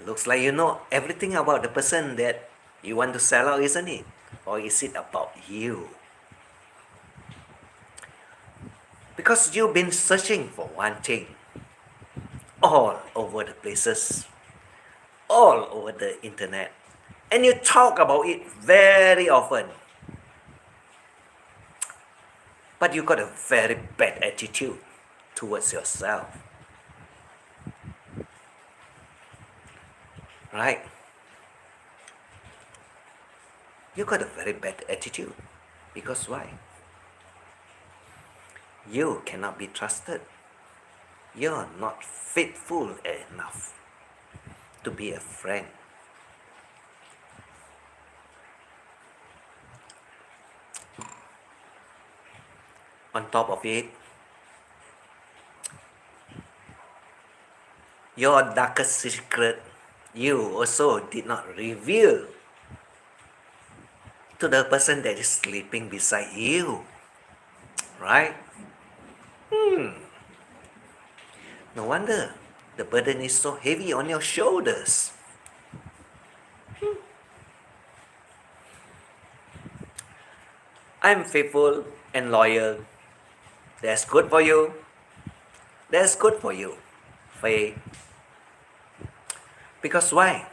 [SPEAKER 1] Looks like you know everything about the person that you want to sell out, isn't it? Or is it about you? Because you've been searching for one thing all over the places, all over the internet, and you talk about it very often. But you got a very bad attitude towards yourself. Right? You got a very bad attitude. Because why? You cannot be trusted. You're not faithful enough to be a friend. On top of it, your darkest secret, you also did not reveal to the person that is sleeping beside you. Right? No wonder the burden is so heavy on your shoulders. I'm faithful and loyal. That's good for you. That's good for you, Faye. Because why?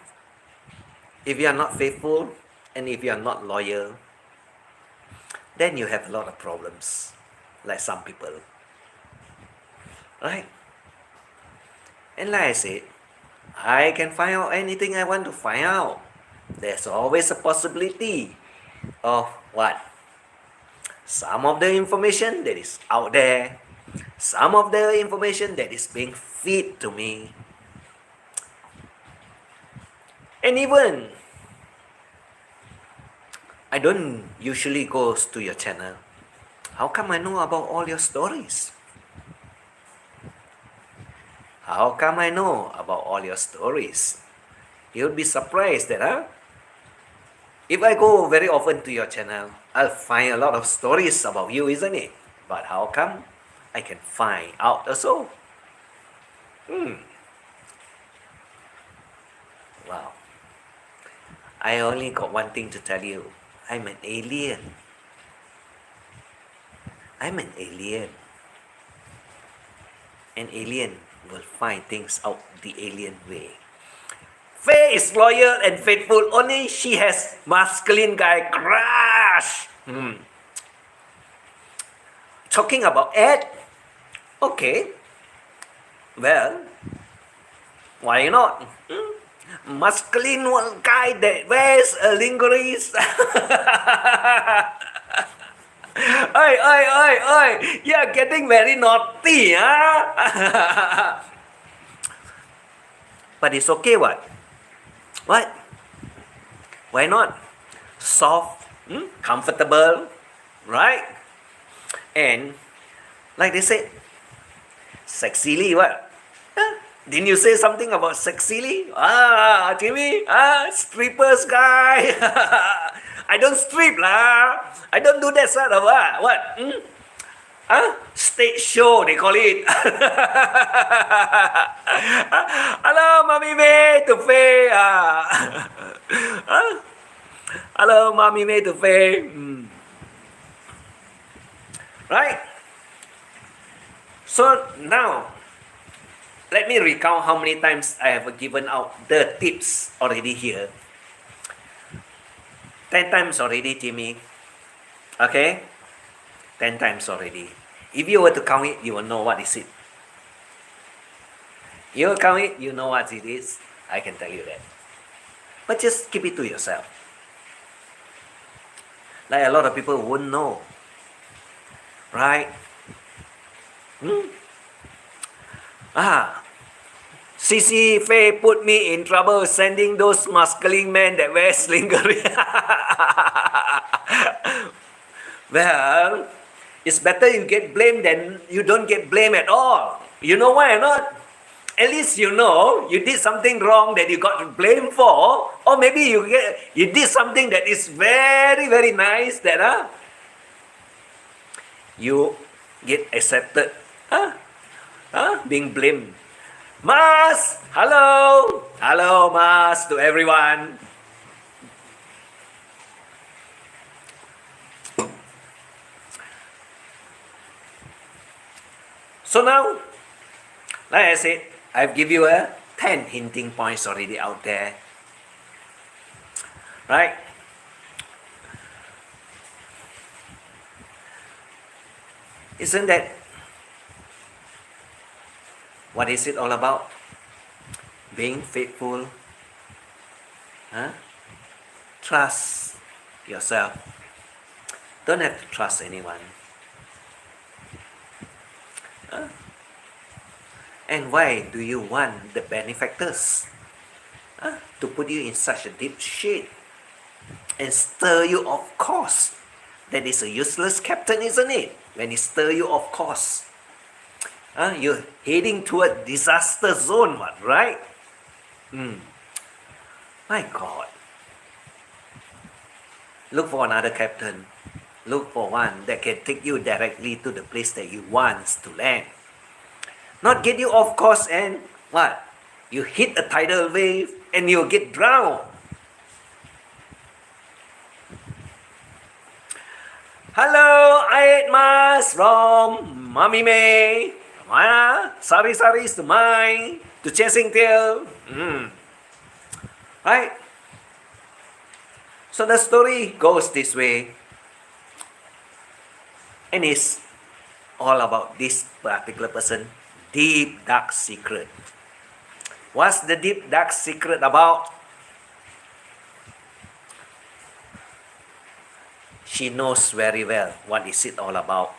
[SPEAKER 1] If you are not faithful and if you are not loyal, then you have a lot of problems, like some people. Right? And like I said, I can find out anything I want to find out. There's always a possibility of what? Some of the information that is out there, some of the information that is being fed to me. And even, I don't usually go to your channel. How come I know about all your stories? How come I know about all your stories? You'll be surprised that, if I go very often to your channel, I'll find a lot of stories about you, isn't it? But how come I can find out also? Wow. I only got one thing to tell you. I'm an alien. I'm an alien. An alien will find things out the alien way. Faye is loyal and faithful. Only she has masculine guy crush. Talking about Ed. Okay. Well, why not? Masculine one guy that wears a lingeries. Oi. You're getting very naughty, huh? But it's okay, what? What? Why not? Soft, comfortable, right? And like they said, sexily what? Huh? Didn't you say something about sexily? Jimmy, strippers guy. I don't strip lah. I don't do that sort of what? What? Hmm? Stage show they call it. Hello, Mommy May to Faye. Hello, Mommy May to Faye. Right? So now, let me recount how many times I have given out the tips already here. 10 times already, Jimmy. Okay? 10 times already. If you were to count it, you will know what is it. You will count it, you know what it is. I can tell you that. But just keep it to yourself. Like a lot of people won't know. Right? CC Faye put me in trouble sending those masculine men that wear lingerie. Well, it's better you get blamed than you don't get blamed at all. You know why or not? At least you know you did something wrong that you got blamed for, or maybe you did something that is very, very nice that you get accepted. Being blamed. Mas, hello. Hello, Mas, to everyone. So now, like I said, I've given you 10 hinting points already out there. Right? Isn't that what is it all about? Being faithful. Trust yourself. Don't have to trust anyone. And why do you want the benefactors to put you in such a deep shit and stir you off course? That is a useless captain, isn't it? When he stir you off course. You're heading toward disaster zone, what, right? My God. Look for another captain. Look for one that can take you directly to the place that you want to land. Not get you off course and what? You hit a tidal wave and you'll get drowned. Hello, I ate Mas from Mommy May. Sorry to mine, to chasing tail. Right? So the story goes this way. And it's all about this particular person. Deep dark secret. What's the deep dark secret about? She knows very well what is it all about.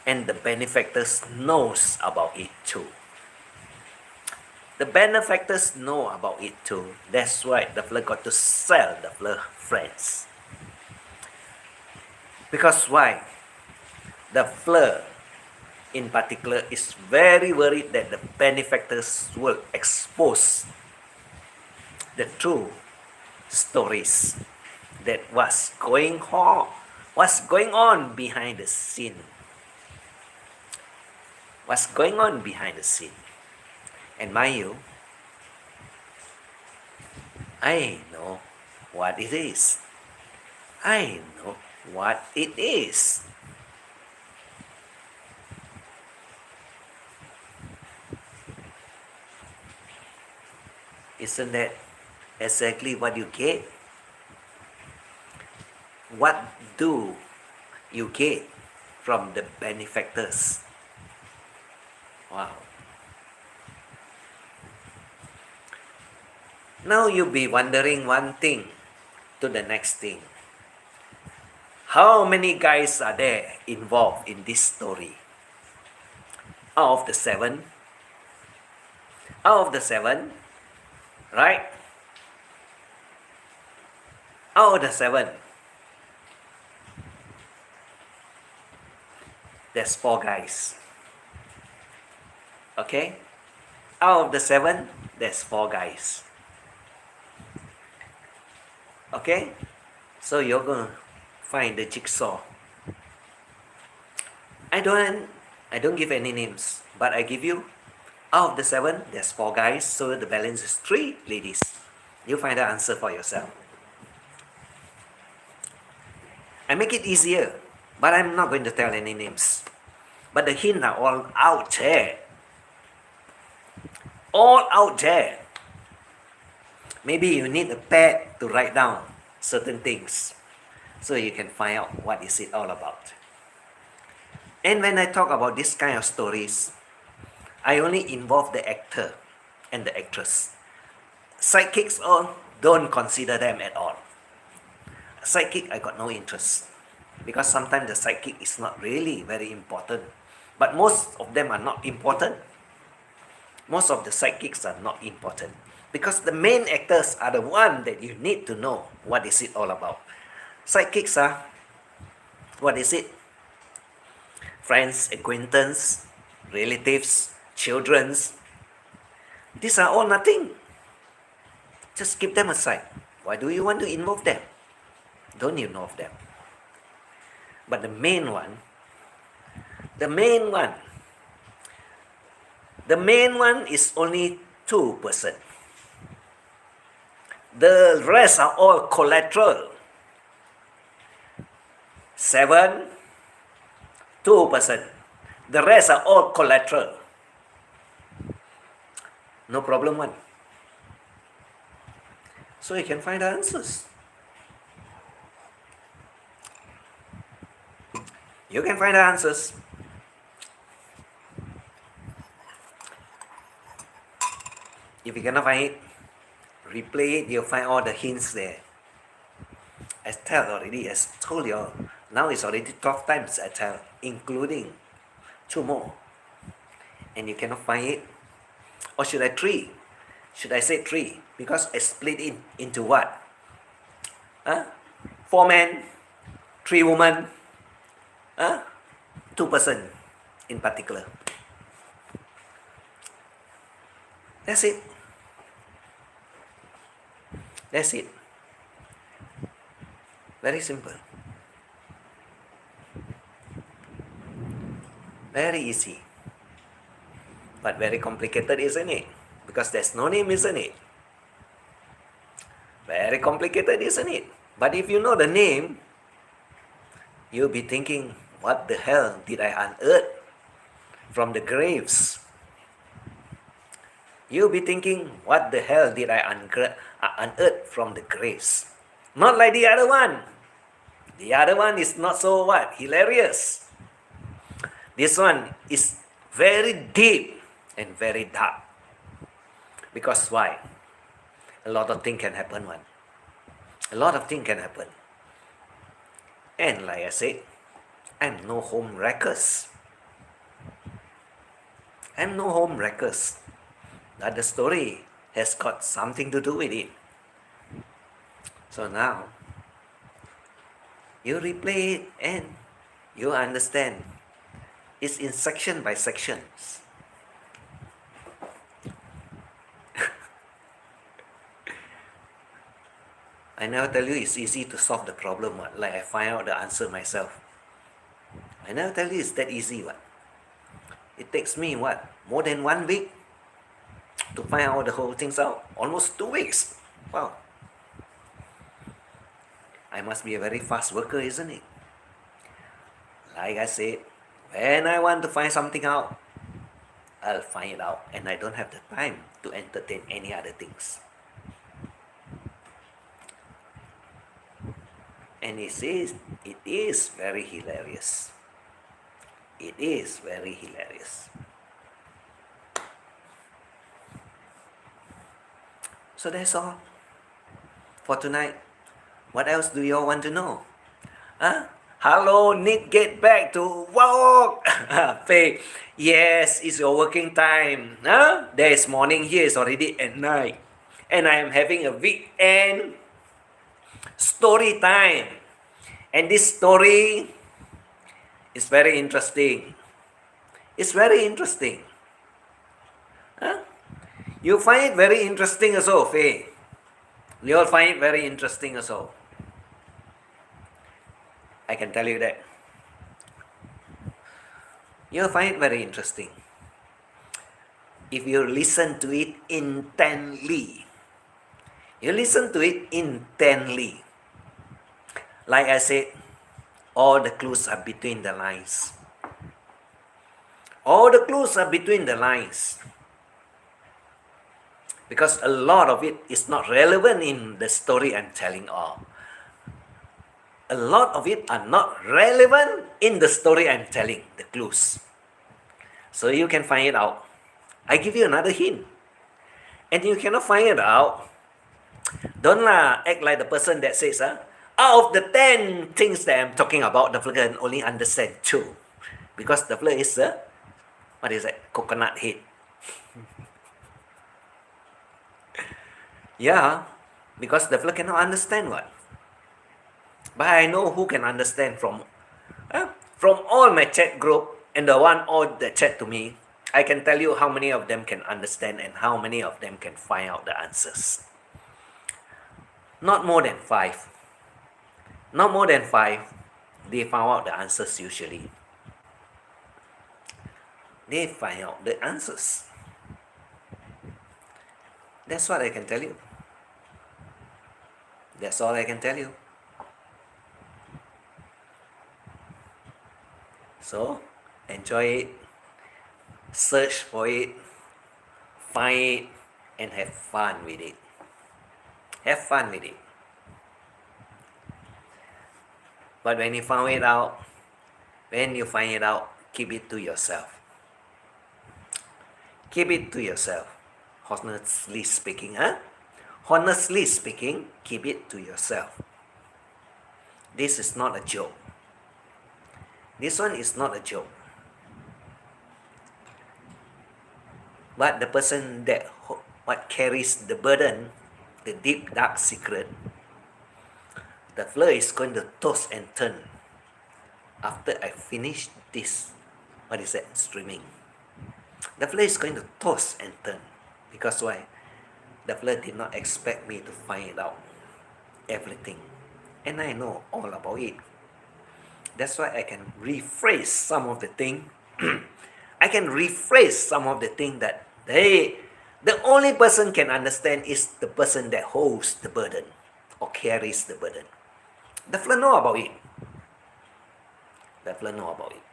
[SPEAKER 1] And the benefactors knows about it too. The benefactors know about it too. That's why the fella got to sell the fella friends. Because why? The fella in particular is very worried that the benefactors will expose the true stories that was going on behind the scene. What's going on behind the scene? And mind you, I know what it is. I know what it is. Isn't that exactly what you get? What do you get from the benefactors? Wow. Now you'll be wondering one thing to the next thing. How many guys are there involved in this story? Out of the seven, right? Out of the seven, there's 4 guys. Okay? Out of the 7, there's 4 guys. Okay? So you're going to find the jigsaw. I don't give any names, but I give you, out of the 7, there's 4 guys, so the balance is 3 ladies. You find the answer for yourself. I make it easier, but I'm not going to tell any names. But the hints are all out there. All out there. Maybe you need a pad to write down certain things so you can find out what is it all about. And when I talk about this kind of stories, I only involve the actor and the actress. Sidekicks, don't consider them at all. Sidekick, I got no interest. Because sometimes the sidekick is not really very important. But most of them are not important. Most of the sidekicks are not important. Because the main actors are the one that you need to know what is it all about. Sidekicks are, what is it? Friends, acquaintance, relatives, children's. These are all nothing. Just keep them aside. Why do you want to involve them? Don't involve them. But the main one is only 2 persons. The rest are all collateral. 7, 2 persons. The rest are all collateral. No problem one. So you can find the answers. You can find the answers. If you cannot find it, replay it, you'll find all the hints there. I told you all. Now it's already 12 times I tell, including 2 more. And you cannot find it. Or should I 3? Should I say 3? Because I split it into what? 4 men, 3 women, 2 persons in particular. That's it. That's it. Very simple. Very easy. But very complicated, isn't it? Because there's no name, isn't it? Very complicated, isn't it? But if you know the name, you'll be thinking, what the hell did I unearth from the graves? You'll be thinking, what the hell did I unearth from the graves? Not like the other one. The other one is not so what? Hilarious. This one is very deep and very dark. Because why? A lot of things can happen one. A lot of things can happen. And like I said, I'm no home wreckers. I'm no home wreckers. But the story has got something to do with it. So now, you replay it and you understand. It's in section by sections. I never tell you it's easy to solve the problem, like I find out the answer myself. I never tell you it's that easy. It takes me more than 1 week to find out the whole things out. Almost 2 weeks. Wow. I must be a very fast worker, isn't it? Like I said, when I want to find something out, I'll find it out, and I don't have the time to entertain any other things. And it is very hilarious. It is very hilarious. So that's all for tonight. What else do you all want to know? Hello, Nick, get back to work. Faye, yes, it's your working time. There's morning here, it's already at night. And I am having a weekend story time. And this story It's very interesting. It's very interesting. Huh? You find it very interesting also, Faye. You'll find it very interesting also. I can tell you that. You'll find it very interesting. If you listen to it intently. You listen to it intently. Like I said, all the clues are between the lines. All the clues are between the lines. Because a lot of it is not relevant in the story I'm telling all. A lot of it are not relevant in the story I'm telling, the clues. So you can find it out. I give you another hint. And you cannot find it out. Don't act like the person that says, out of the 10 things that I'm talking about, the fella can only understand 2. Because the fella is, what is that, coconut head. Yeah, because the fella cannot understand what. But I know who can understand from all my chat group and the one all that chat to me. I can tell you how many of them can understand and how many of them can find out the answers. Not more than 5. Not more than 5. They found out the answers usually. They find out the answers. That's what I can tell you. That's all I can tell you. So, enjoy it, search for it, find it, and have fun with it. Have fun with it. But when you find it out, keep it to yourself. Keep it to yourself. Honestly speaking, Honestly speaking, keep it to yourself. This is not a joke. This one is not a joke. But the person that carries the burden, the deep dark secret, the fella is going to toss and turn after I finish this, streaming. The fella is going to toss and turn. Because why? The fella did not expect me to find out everything. And I know all about it. That's why I can rephrase some of the thing. I can rephrase some of the thing that the only person can understand is the person that holds the burden or carries the burden. The fella know about it. The fella know about it.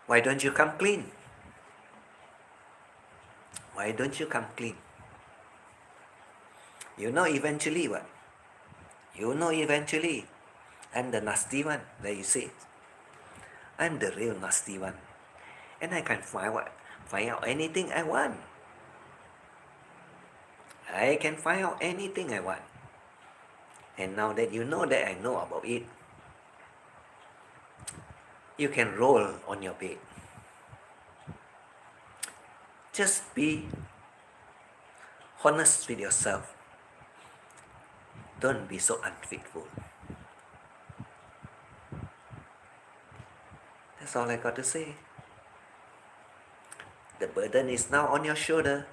[SPEAKER 1] Why don't you come clean? Why don't you come clean? You know eventually what? You know eventually I'm the nasty one, like you say. I'm the real nasty one. And I can find out anything I want. I can find out anything I want. And now that you know that I know about it, you can roll on your bed. Just be honest with yourself. Don't be so unfaithful. That's all I got to say. The burden is now on your shoulder.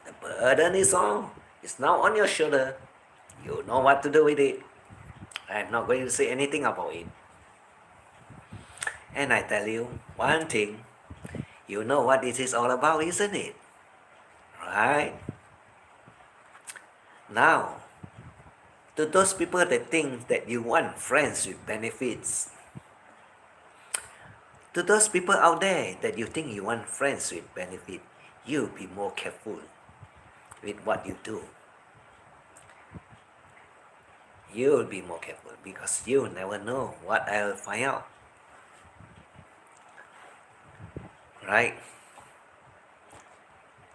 [SPEAKER 1] The burden is now on your shoulder. You know what to do with it. I'm not going to say anything about it. And I tell you one thing. You know what this is all about, isn't it? Right? Now, to those people that think that you want friends with benefits, to those people out there that you think you want friends with benefit, you be more careful with what you do. You'll be more careful because you never know what I'll find out. Right?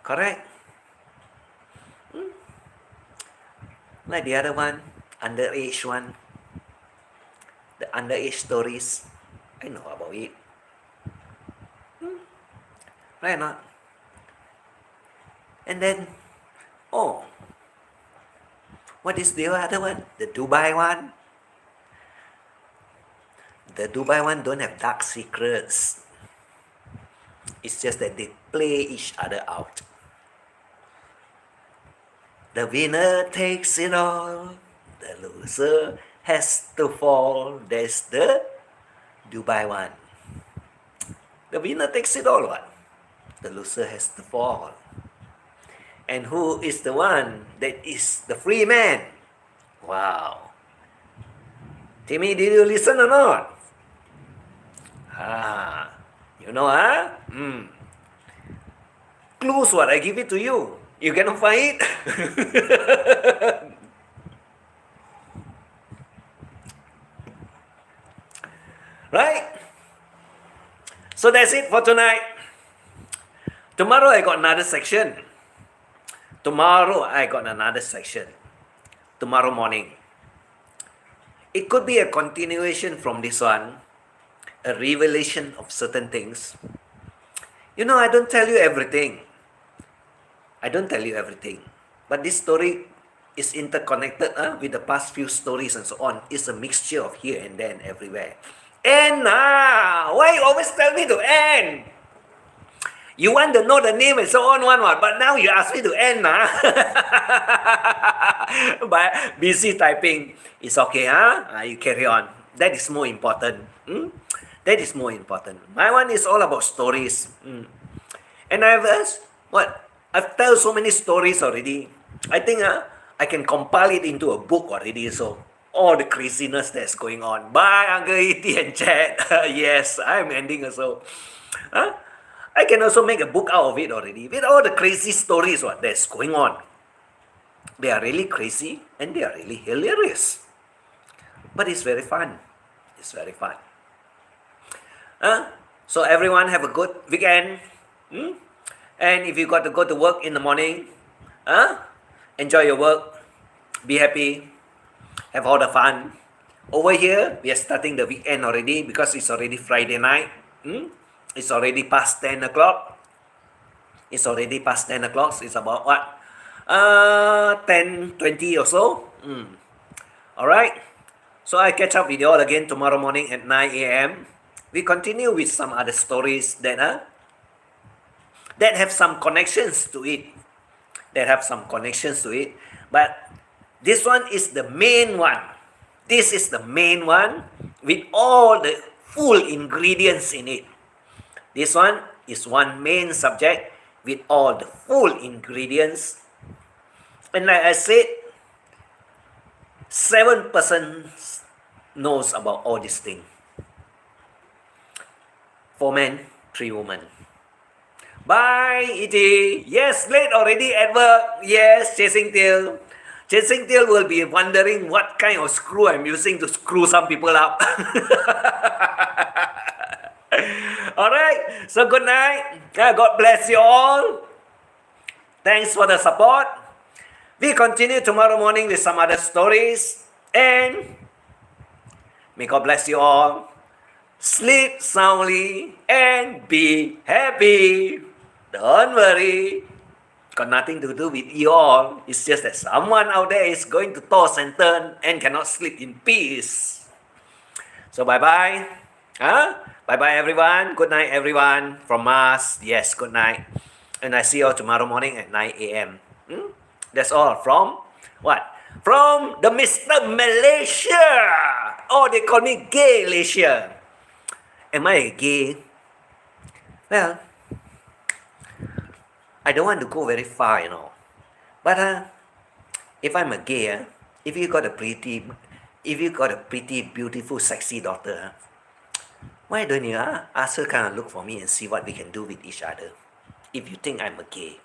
[SPEAKER 1] Correct? Like the other one, underage one, the underage stories, I know about it. Right or not? And then, What is the other one? The Dubai one? The Dubai one don't have dark secrets. It's just that they play each other out. The winner takes it all. The loser has to fall. That's the Dubai one. The winner takes it all, what? The loser has to fall. And who is the one that is the free man? Wow. Timmy, did you listen or not? You know, huh? Clues what? I give it to you. You cannot find it? Right? So that's it for tonight. Tomorrow I got another section. Tomorrow morning. It could be a continuation from this one. A revelation of certain things. You know, I don't tell you everything. But this story is interconnected with the past few stories and so on. It's a mixture of here and there and everywhere. And why you always tell me to end? You want to know the name and so on, but now you ask me to end. But busy typing. It's okay, you carry on. That is more important. That is more important. My one is all about stories. And I've told so many stories already. I think I can compile it into a book already. So all the craziness that's going on. Bye, Uncle E.T. and Chad. Yes, I'm ending also. I can also make a book out of it already. With all the crazy stories that's going on. They are really crazy and they are really hilarious. But it's very fun. So everyone have a good weekend. And if you got to go to work in the morning, enjoy your work. Be happy. Have all the fun. Over here, we are starting the weekend already because it's already Friday night. It's already past 10 o'clock. It's about what? 10:20 or so. Alright. So I catch up with you all again tomorrow morning at 9 a.m. We continue with some other stories that have some connections to it. But this one is the main one. This is the main one with all the full ingredients in it. This one is one main subject with all the full ingredients. And like I said, 7% knows about all these things. 4 men, 3 women. Bye, E.T. Yes, late already at work. Yes, Chasing Tail. Chasing Tail will be wondering what kind of screw I'm using to screw some people up. Alright, so good night. God bless you all. Thanks for the support. We continue tomorrow morning with some other stories. And may God bless you all. Sleep soundly and be happy. Don't worry. Got nothing to do with you all. It's just that someone out there is going to toss and turn and cannot sleep in peace. So bye-bye. Bye-bye, everyone. Good night, everyone. From us. Yes, good night. And I see you all tomorrow morning at 9 a.m. That's all from what? From the Mr. Malaysia. Oh, they call me Gay Malaysia. Am I gay? Well, I don't want to go very far, But if I'm a gay, if you got a pretty, beautiful, sexy daughter, why don't you ask her kind of look for me and see what we can do with each other? If you think I'm a gay,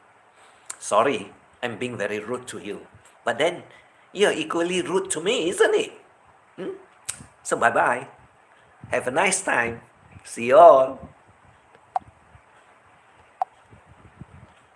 [SPEAKER 1] sorry, I'm being very rude to you. But then you're equally rude to me, isn't it? So bye-bye. Have a nice time. See you all.